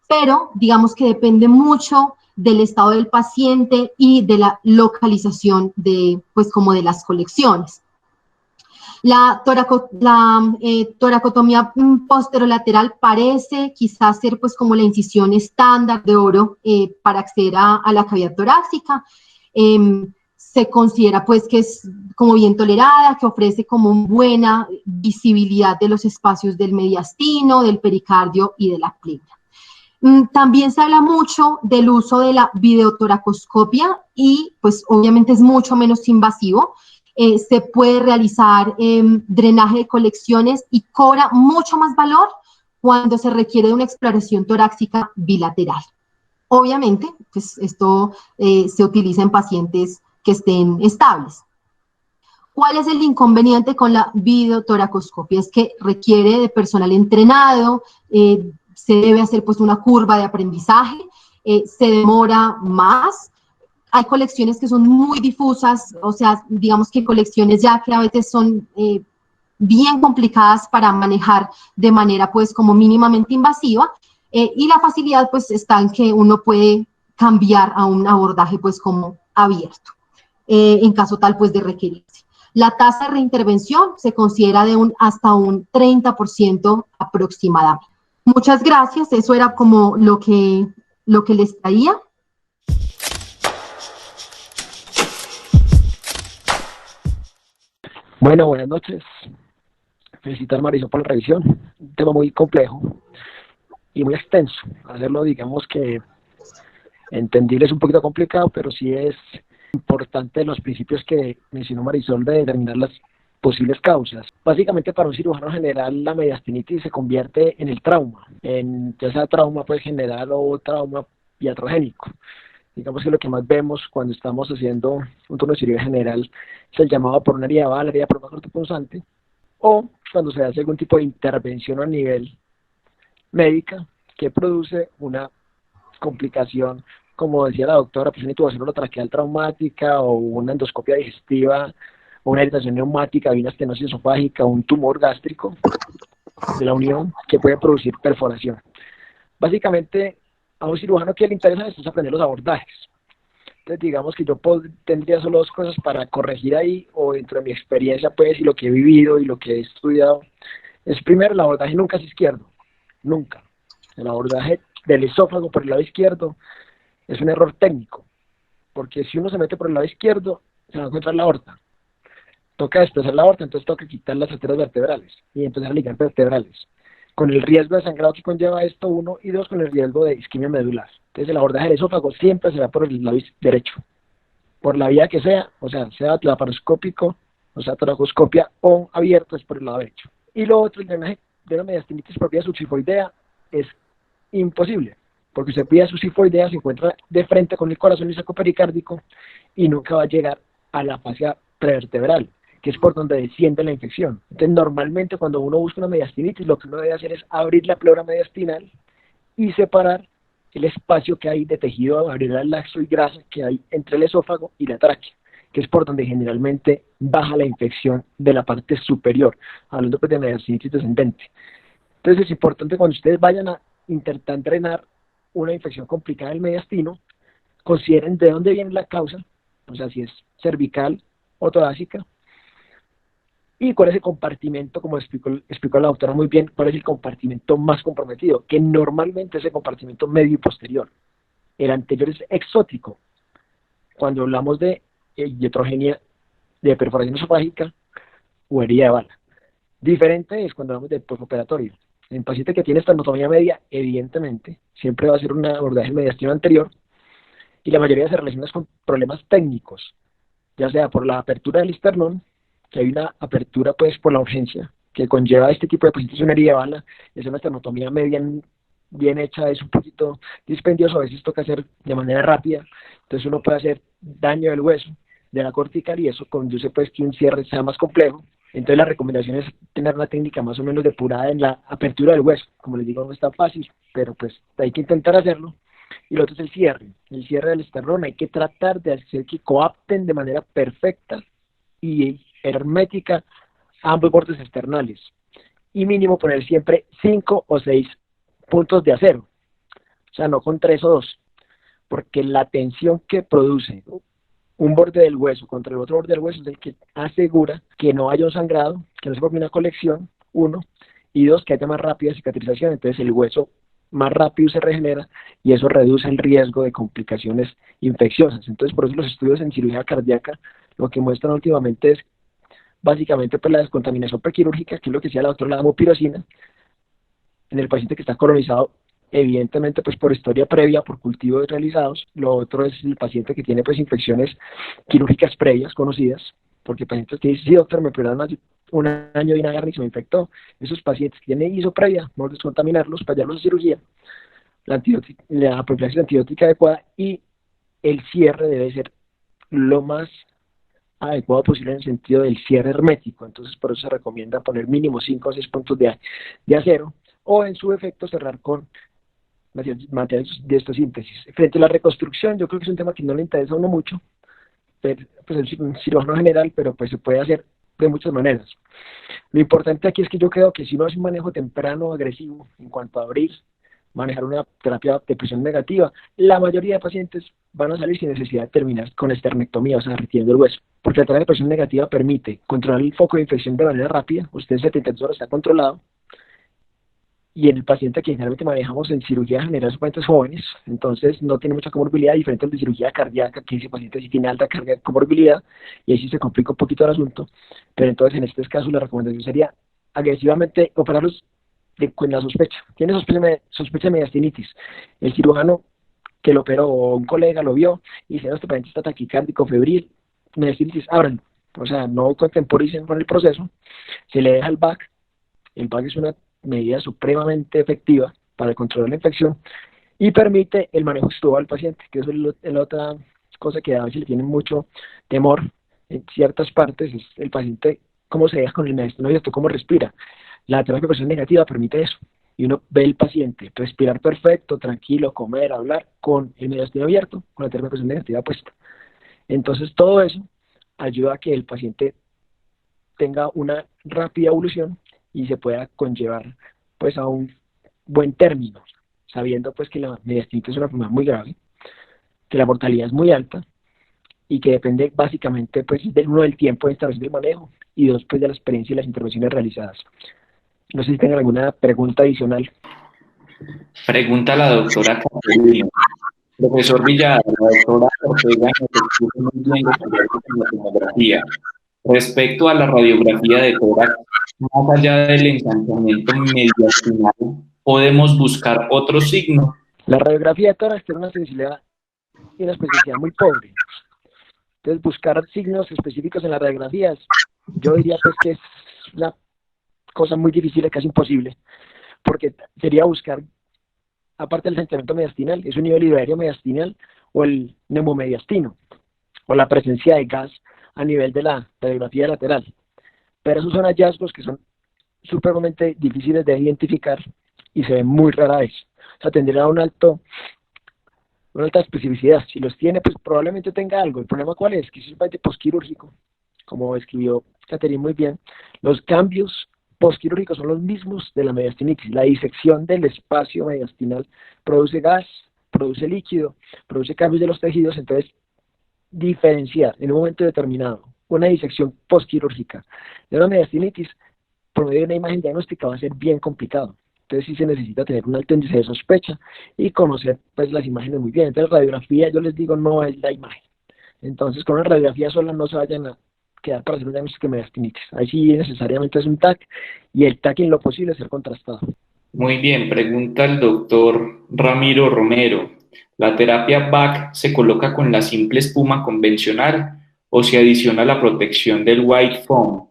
Speaker 2: pero digamos que depende mucho del estado del paciente y de la localización de, pues, como de las colecciones. La toracotomía posterolateral parece quizás ser pues como la incisión estándar de oro para acceder a la cavidad torácica. Se considera pues que es como bien tolerada, que ofrece como buena visibilidad de los espacios del mediastino, del pericardio y de la pleura. También se habla mucho del uso de la videotoracoscopia, y pues obviamente es mucho menos invasivo. Se puede realizar drenaje de colecciones y cobra mucho más valor cuando se requiere de una exploración torácica bilateral. Obviamente, pues esto se utiliza en pacientes que estén estables. ¿Cuál es el inconveniente con la videotoracoscopia? Es que requiere de personal entrenado, se debe hacer pues una curva de aprendizaje, se demora más. Hay colecciones que son muy difusas, o sea, digamos que colecciones ya que a veces son bien complicadas para manejar de manera pues como mínimamente invasiva, y la facilidad pues está en que uno puede cambiar a un abordaje pues como abierto, en caso tal pues de requerirse. La tasa de reintervención se considera de hasta un 30% aproximadamente. Muchas gracias, eso era como lo que les traía.
Speaker 1: Bueno, buenas noches. Felicitar a Marisol por la revisión. Un tema muy complejo y muy extenso. Hacerlo, digamos que entendible es un poquito complicado, pero sí es importante los principios que mencionó Marisol de determinar las posibles causas. Básicamente, para un cirujano general, la mediastinitis se convierte en el trauma, ya sea trauma pues general o trauma iatrogénico. Digamos que lo que más vemos cuando estamos haciendo un turno de cirugía general es el llamado por una herida de bala, herida por una cortopunzante, o cuando se hace algún tipo de intervención a nivel médica que produce una complicación, como decía la doctora, pues una intubación orotraqueal traumática o una endoscopia digestiva o una irritación neumática, una estenosis esofágica, un tumor gástrico de la unión que puede producir perforación. Básicamente, a un cirujano que le interesa esto es aprender los abordajes. Entonces, digamos que yo tendría solo dos cosas para corregir ahí, o dentro de mi experiencia, pues, y lo que he vivido y lo que he estudiado. Es primero, el abordaje nunca es izquierdo, nunca. El abordaje del esófago por el lado izquierdo es un error técnico, porque si uno se mete por el lado izquierdo, se va a encontrar la aorta. Toca desplazar la aorta, entonces toca quitar las arterias vertebrales y empezar a ligar vertebrales, con el riesgo de sangrado que conlleva esto, uno, y dos, con el riesgo de isquemia medular. Entonces el abordaje del esófago siempre se va por el lado derecho, por la vía que sea, o sea laparoscópico, o sea toracoscopia o abierto, es por el lado derecho. Y lo otro, el drenaje de una mediastinitis por vía subsifoidea es imposible, porque usted vía subsifoidea se encuentra de frente con el corazón y saco pericárdico y nunca va a llegar a la fascia prevertebral, que es por donde desciende la infección. Entonces, normalmente cuando uno busca una mediastinitis, lo que uno debe hacer es abrir la pleura mediastinal y separar el espacio que hay de tejido arterial laxo y grasa que hay entre el esófago y la tráquea, que es por donde generalmente baja la infección de la parte superior, hablando pues de mediastinitis descendente. Entonces es importante cuando ustedes vayan a intentar drenar una infección complicada del mediastino, consideren de dónde viene la causa, o sea, si es cervical o torácica, y cuál es el compartimento, como explicó la doctora muy bien, cuál es el compartimento más comprometido, que normalmente es el compartimento medio y posterior. El anterior es exótico. Cuando hablamos de iatrogenia, de perforación esofágica o herida de bala. Diferente es cuando hablamos de postoperatorio. En paciente que tiene estenotomía media, evidentemente, siempre va a ser un abordaje mediastino anterior, y la mayoría se relaciona con problemas técnicos, ya sea por la apertura del esternón, que hay una apertura pues por la urgencia, que conlleva este tipo de pacientes una herida de bala, es una estenotomía media bien hecha, es un poquito dispendioso, a veces toca hacer de manera rápida, entonces uno puede hacer daño del hueso, de la cortical, y eso conduce pues que un cierre sea más complejo. Entonces la recomendación es tener una técnica más o menos depurada en la apertura del hueso. Como les digo, no es tan fácil, pero pues hay que intentar hacerlo. Y lo otro es el cierre del esternón. Hay que tratar de hacer que coapten de manera perfecta y hermética ambos bordes externales. Y mínimo poner siempre 5 o 6 puntos de acero. O sea, no con 3 o 2. Porque la tensión que produce un borde del hueso contra el otro borde del hueso es el que asegura que no haya un sangrado, que no se forme una colección, uno, y dos, que haya más rápida cicatrización. Entonces el hueso más rápido se regenera y eso reduce el riesgo de complicaciones infecciosas. Entonces, por eso los estudios en cirugía cardíaca lo que muestran últimamente es básicamente pues, la descontaminación prequirúrgica, que es lo que decía la doctora, la damopirosina, en el paciente que está colonizado, evidentemente pues por historia previa, por cultivos realizados. Lo otro es el paciente que tiene pues infecciones quirúrgicas previas conocidas, porque pacientes que dicen, sí doctor, me operaron más de un año de una hernia y se me infectó. Esos pacientes que tienen ISO previa, vamos a descontaminarlos para llevarlos a cirugía, la profilaxis antibiótica adecuada, y el cierre debe ser lo más adecuado posible en el sentido del cierre hermético. Entonces por eso se recomienda poner mínimo 5 o 6 puntos de acero, o en su efecto cerrar con materiales de estosíntesis. Frente a la reconstrucción, yo creo que es un tema que no le interesa a uno mucho, pero, pues es un cirujano general, pero pues se puede hacer de muchas maneras. Lo importante aquí es que yo creo que si uno hace un manejo temprano agresivo en cuanto a abrir, manejar una terapia de presión negativa, la mayoría de pacientes van a salir sin necesidad de terminar con esternectomía, o sea, retirando el hueso. Porque la terapia de presión negativa permite controlar el foco de infección de manera rápida, usted en 72 horas está controlado, y en el paciente que generalmente manejamos en cirugía general son pacientes jóvenes, entonces no tiene mucha comorbilidad, diferente al de cirugía cardíaca, que ese paciente sí tiene alta carga de comorbilidad, y ahí sí se complica un poquito el asunto, pero entonces en este caso la recomendación sería agresivamente operarlos con la sospecha. Tiene sospecha de mediastinitis. El cirujano que lo operó o un colega lo vio y dice, no, este paciente está taquicárdico, febril, mediastinitis, abran. O sea, no contemporicen con el proceso, se le deja el BAC es una medida supremamente efectiva para controlar la infección y permite el manejo extubado al paciente, que eso es la otra cosa que a veces le tienen mucho temor en ciertas partes, es el paciente cómo se deja con el mediastino abierto, cómo respira. La terapia de presión negativa permite eso, y uno ve el paciente respirar perfecto, tranquilo, comer, hablar, con el mediastino abierto, con la terapia de presión negativa puesta. Entonces todo eso ayuda a que el paciente tenga una rápida evolución y se pueda conllevar pues a un buen término, sabiendo pues que la mediastinitis es una enfermedad muy grave, que la mortalidad es muy alta y que depende básicamente pues del tiempo de instalación del manejo y dos pues de la experiencia y las intervenciones realizadas. No sé si tengan alguna pregunta adicional.
Speaker 3: Pregunta la doctora Caterina. Profesor Villada, la doctora Ortega nos expuso muy bien los cuidados en la tomografía. Respecto a la radiografía de tórax, más allá del ensanchamiento mediastinal, ¿podemos buscar otro signo?
Speaker 1: La radiografía de tórax tiene una sensibilidad y una especificidad muy pobre. Entonces, buscar signos específicos en las radiografías, yo diría pues que es una cosa muy difícil, casi imposible, porque sería buscar, aparte del asentamiento mediastinal, es un nivel hidroaéreo mediastinal o el neumomediastino, o la presencia de gas a nivel de la radiografía lateral. Pero esos son hallazgos que son supremamente difíciles de identificar y se ven muy rara vez. O sea, tendría una alta especificidad. Si los tiene, pues probablemente tenga algo. El problema cuál es, que si es un paciente posquirúrgico, como escribió Caterina muy bien, los cambios posquirúrgicos son los mismos de la mediastinitis. La disección del espacio mediastinal produce gas, produce líquido, produce cambios de los tejidos, entonces diferenciar en un momento determinado una disección posquirúrgica de una mediastinitis por medio de una imagen diagnóstica va a ser bien complicado. Entonces sí se necesita tener un alto índice de sospecha y conocer pues las imágenes muy bien. Entonces radiografía, yo les digo, no es la imagen. Entonces con una radiografía sola no se vayan a quedar para hacer un diagnóstico de mediastinitis. Ahí sí necesariamente es un TAC y el TAC en lo posible ser contrastado.
Speaker 3: Muy bien, pregunta el doctor Ramiro Romero. ¿La terapia BAC se coloca con la simple espuma convencional o se adiciona la protección del white foam?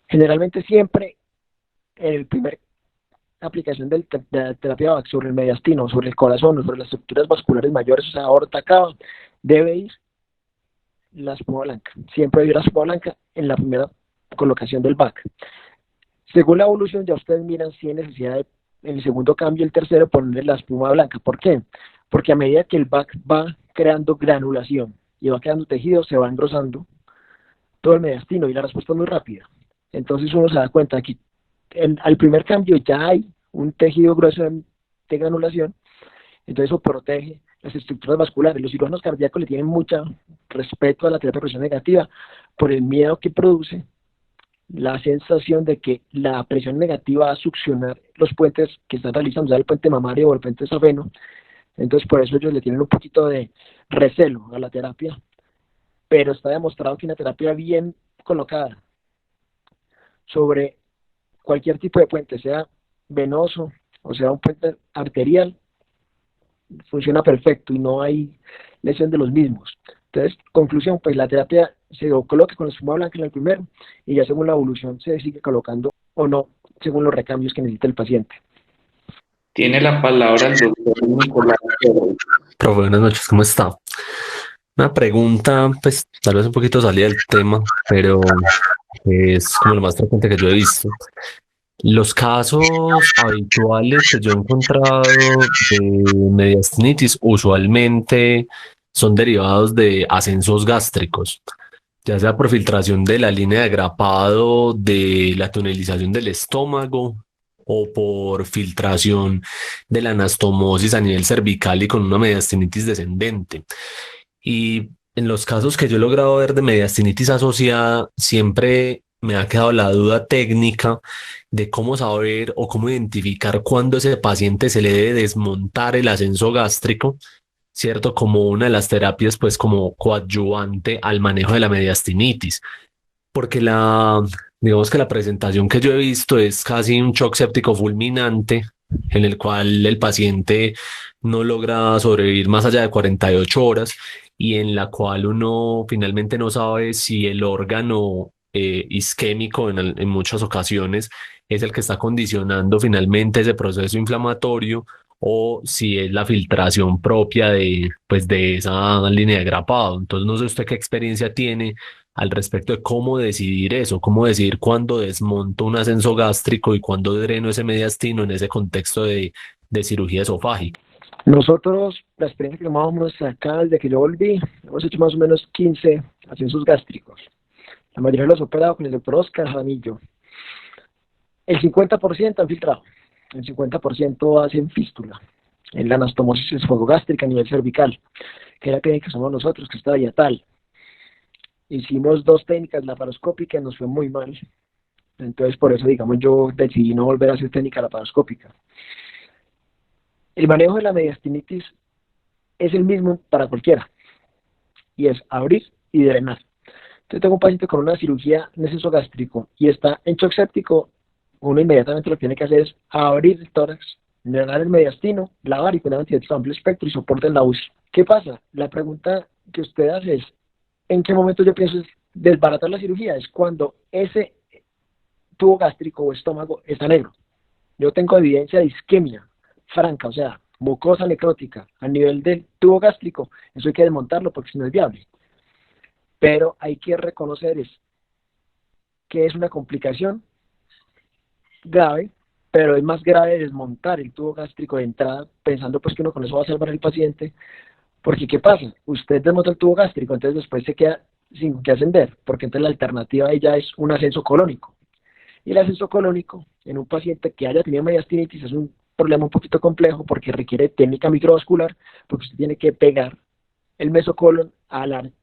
Speaker 1: Generalmente siempre en el primer aplicación de la terapia BAC sobre el mediastino, sobre el corazón, sobre las estructuras vasculares mayores, o sea, aorta, cava, debe ir la espuma blanca. Siempre debe ir la espuma blanca en la primera colocación del BAC. Según la evolución, ya ustedes miran si hay necesidad de, en el segundo cambio, el tercero, ponerle la espuma blanca. ¿Por qué? Porque a medida que el BAC va creando granulación y va quedando tejido, se va engrosando todo el mediastino y la respuesta es muy rápida. Entonces uno se da cuenta que al primer cambio ya hay un tejido grueso de granulación, entonces eso protege las estructuras vasculares. Los cirujanos cardíacos le tienen mucho respeto a la terapia de presión negativa por el miedo que produce la sensación de que la presión negativa va a succionar los puentes que están realizando, ya el puente mamario o el puente safeno. Entonces por eso ellos le tienen un poquito de recelo a la terapia, pero está demostrado que una terapia bien colocada sobre cualquier tipo de puente, sea venoso o sea un puente arterial, funciona perfecto y no hay lesión de los mismos. Entonces, conclusión, pues la terapia se coloca con la espuma blanca en el primero y ya según la evolución se sigue colocando o no, según los recambios que necesita el paciente.
Speaker 3: Tiene la palabra el doctor Nicolás.
Speaker 4: Profe, buenas noches, ¿cómo está? Una pregunta, pues tal vez un poquito salida del tema, pero es como lo más frecuente que yo he visto. Los casos habituales que yo he encontrado de mediastinitis usualmente son derivados de ascensos gástricos, ya sea por filtración de la línea de grapado, de la tunelización del estómago o por filtración de la anastomosis a nivel cervical y con una mediastinitis descendente. Y en los casos que yo he logrado ver de mediastinitis asociada, siempre me ha quedado la duda técnica de cómo saber o cómo identificar cuándo ese paciente se le debe desmontar el ascenso gástrico, ¿cierto? Como una de las terapias, pues como coadyuvante al manejo de la mediastinitis. Porque digamos que la presentación que yo he visto es casi un shock séptico fulminante, en el cual el paciente no logra sobrevivir más allá de 48 horas y en la cual uno finalmente no sabe si el órgano isquémico en muchas ocasiones es el que está condicionando finalmente ese proceso inflamatorio o si es la filtración propia pues de esa línea de grapado. Entonces no sé usted qué experiencia tiene al respecto de cómo decidir eso, cómo decidir cuándo desmonto un ascenso gástrico y cuándo dreno ese mediastino en ese contexto de cirugía esofágica.
Speaker 1: Nosotros, la experiencia que tomábamos acá desde que yo volví, hemos hecho más o menos 15 ascensos gástricos. La mayoría los operado con el doctor Oscar Jaramillo. El 50% han filtrado, el 50% hacen fístula en la anastomosis esfogogástrica a nivel cervical, que es la técnica que somos nosotros, que está diatal. Hicimos 2 técnicas laparoscópicas y nos fue muy mal. Entonces, por eso, digamos, yo decidí no volver a hacer técnica laparoscópica. El manejo de la mediastinitis es el mismo para cualquiera, y es abrir y drenar. Entonces, tengo un paciente con una cirugía en ascenso gástrico y está en shock séptico, uno inmediatamente lo que tiene que hacer es abrir el tórax, drenar el mediastino, lavar y poner antibiótico amplio espectro y soporte en la UCI. ¿Qué pasa? La pregunta que usted hace es, ¿en qué momento yo pienso es desbaratar la cirugía? Es cuando ese tubo gástrico o estómago está negro. Yo tengo evidencia de isquemia franca, o sea, mucosa necrótica a nivel del tubo gástrico. Eso hay que desmontarlo porque si no es viable. Pero hay que reconocer que es una complicación grave, pero es más grave desmontar el tubo gástrico de entrada, pensando pues que uno con eso va a salvar al paciente, porque ¿qué pasa? Usted desmonta el tubo gástrico, entonces después se queda sin qué ascender, porque entonces la alternativa ahí ya es un ascenso colónico. Y el ascenso colónico en un paciente que haya tenido mediastinitis es un problema un poquito complejo porque requiere técnica microvascular, porque usted tiene que pegar el mesocolon al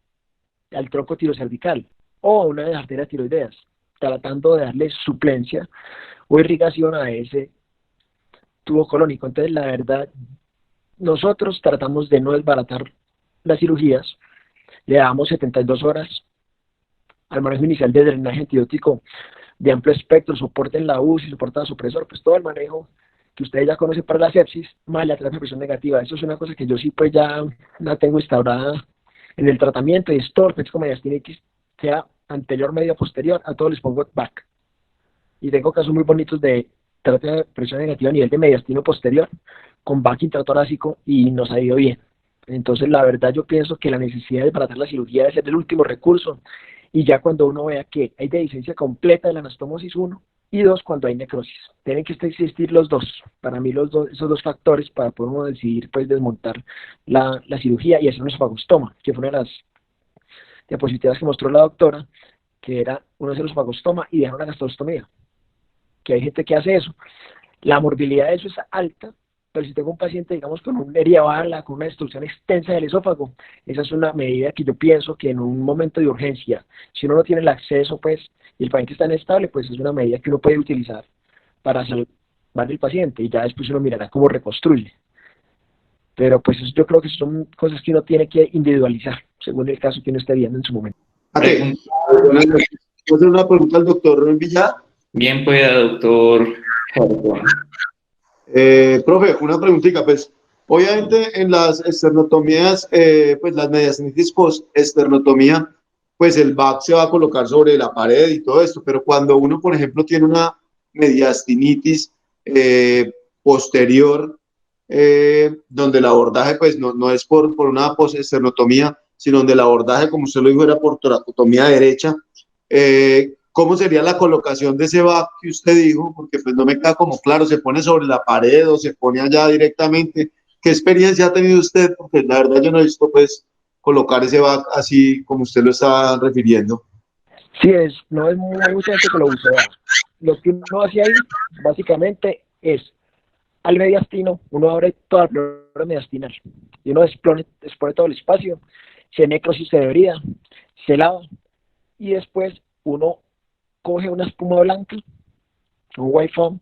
Speaker 1: tronco tirocervical o a una de las arterias tiroideas, tratando de darle suplencia o irrigación a ese tubo colónico. Entonces, la verdad, nosotros tratamos de no desbaratar las cirugías, le damos 72 horas al manejo inicial de drenaje antibiótico de amplio espectro, soporte en la UCI, soporte supresor, pues todo el manejo que ustedes ya conocen para la sepsis, más la terapia de presión negativa. Eso es una cosa que yo sí pues ya la tengo instaurada en el tratamiento, y es todo el pecho con mediastinitis, sea anterior, medio, posterior, a todos les pongo back. Y tengo casos muy bonitos de terapia de presión negativa a nivel de mediastino posterior, con back intratorácico, y nos ha ido bien. Entonces, la verdad, yo pienso que la necesidad de tratar la cirugía debe ser el último recurso, y ya cuando uno vea que hay dehiscencia completa de la anastomosis 1, y 2, cuando hay necrosis. Tienen que existir los dos. Para mí, esos dos factores para poder uno decidir pues desmontar la cirugía y hacer un esofagostoma, que fue una de las diapositivas que mostró la doctora, que era un esofagostoma y dejar una gastrostomía, que hay gente que hace eso. La morbilidad de eso es alta, pero si tengo un paciente, digamos, con una herida bala, con una destrucción extensa del esófago, esa es una medida que yo pienso que en un momento de urgencia, si uno no tiene el acceso, pues, y el paciente está inestable, pues es una medida que uno puede utilizar para salvar al paciente, y ya después uno mirará cómo reconstruye. Pero pues yo creo que son cosas que uno tiene que individualizar, según el caso que uno esté viendo en su momento.
Speaker 5: Buenas noches. ¿Puedo hacer una pregunta al doctor Villada?
Speaker 3: Bien pueda, doctor.
Speaker 5: Profe, una preguntita, pues, obviamente en las esternotomías, pues las mediastinitis post-esternotomía, pues el back se va a colocar sobre la pared y todo esto, pero cuando uno, por ejemplo, tiene una mediastinitis posterior, donde el abordaje, pues, no es por una post-esternotomía, sino donde el abordaje, como usted lo dijo, era por toracotomía derecha, ¿cómo sería la colocación de ese back que usted dijo? Porque pues no me queda como claro, ¿se pone sobre la pared o se pone allá directamente? ¿Qué experiencia ha tenido usted? Porque la verdad yo no he visto pues colocar ese back así como usted lo está refiriendo.
Speaker 1: Sí, no es mucha gente que lo usa. lo que uno hace ahí, básicamente, es al mediastino, uno abre toda la pleura mediastinal y uno expone todo el espacio, se necrosis, se debrida, se lava y después uno coge una espuma blanca, un white foam,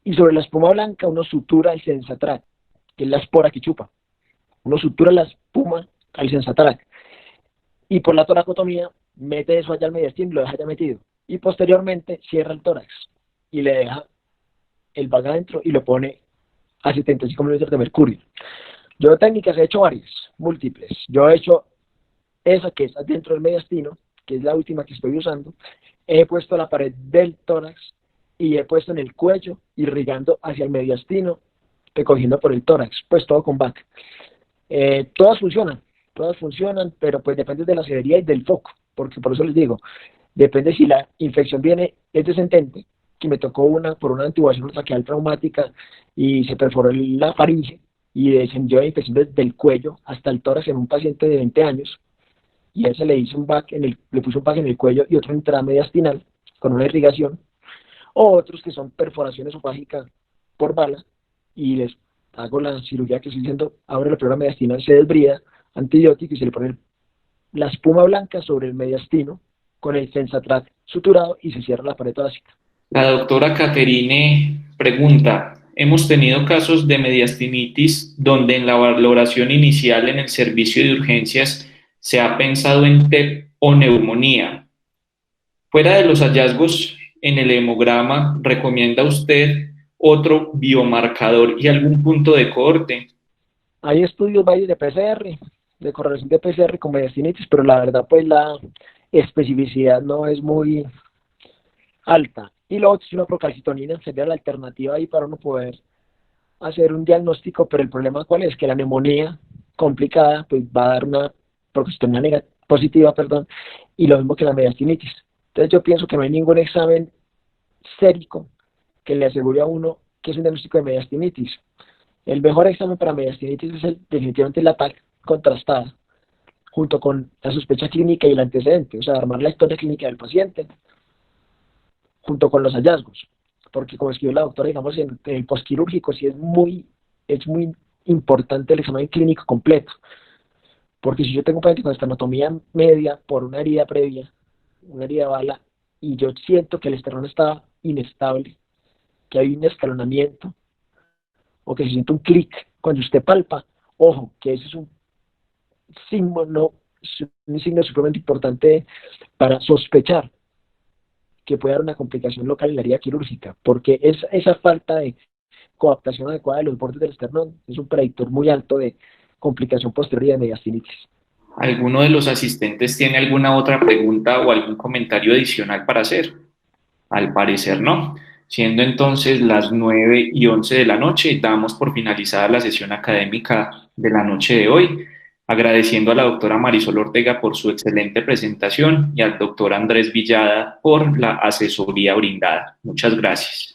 Speaker 1: y sobre la espuma blanca uno sutura el sensatrac, que es la espora que chupa. Uno sutura la espuma al sensatrac y por la toracotomía mete eso allá al mediastino y lo deja ya metido. Y posteriormente cierra el tórax y le deja el bag adentro y lo pone a 75 mililitros de mercurio. Yo técnicas he hecho varias, múltiples. Yo he hecho esa que es dentro del mediastino, que es la última que estoy usando. He puesto la pared del tórax y he puesto en el cuello, irrigando hacia el mediastino, recogiendo por el tórax, pues todo con back. Todas funcionan, pero pues depende de la severidad y del foco, porque por eso les digo, depende si la infección es descendente, que me tocó por una intubación traqueal traumática y se perforó la faringe y descendió la infección desde el cuello hasta el tórax en un paciente de 20 años, y a ese le puso un back en el cuello y otro intramediastinal con una irrigación, o otros que son perforación esofágica por bala, y les hago la cirugía que estoy diciendo, abre la pleura mediastinal, se desbrida, antibiótico y se le pone la espuma blanca sobre el mediastino con el sensatrac suturado y se cierra la pared torácica.
Speaker 3: La doctora Caterine pregunta, hemos tenido casos de mediastinitis donde en la valoración inicial en el servicio de urgencias se ha pensado en TEP o neumonía. Fuera de los hallazgos en el hemograma, ¿recomienda usted otro biomarcador y algún punto de cohorte?
Speaker 1: Hay estudios varios de PCR, de correlación de PCR con mediastinitis, pero la verdad pues la especificidad no es muy alta. Y luego si una procalcitonina sería la alternativa ahí para uno poder hacer un diagnóstico, pero el problema cuál es, que la neumonía complicada pues va a dar una procalcitonina positiva, y lo mismo que la mediastinitis. Entonces yo pienso que no hay ningún examen sérico que le asegure a uno que es un diagnóstico de mediastinitis. El mejor examen para mediastinitis es definitivamente la TAC contrastada, junto con la sospecha clínica y el antecedente, o sea, armar la historia clínica del paciente, junto con los hallazgos, porque como escribió la doctora, digamos, en el postquirúrgico sí es muy importante el examen clínico completo, porque si yo tengo un paciente con estenotomía media por una herida previa, una herida de bala, y yo siento que el esternón está inestable, que hay un escalonamiento, o que se siente un clic cuando usted palpa, ojo, que ese es un signo supremamente importante para sospechar que puede dar una complicación local en la herida quirúrgica, porque esa falta de coaptación adecuada de los bordes del esternón es un predictor muy alto de complicación posterior de mediastinitis.
Speaker 3: ¿Alguno de los asistentes tiene alguna otra pregunta o algún comentario adicional para hacer? Al parecer no. Siendo entonces las 9:11 de la noche, damos por finalizada la sesión académica de la noche de hoy, agradeciendo a la doctora Marisol Ortega por su excelente presentación y al doctor Andrés Villada por la asesoría brindada. Muchas gracias.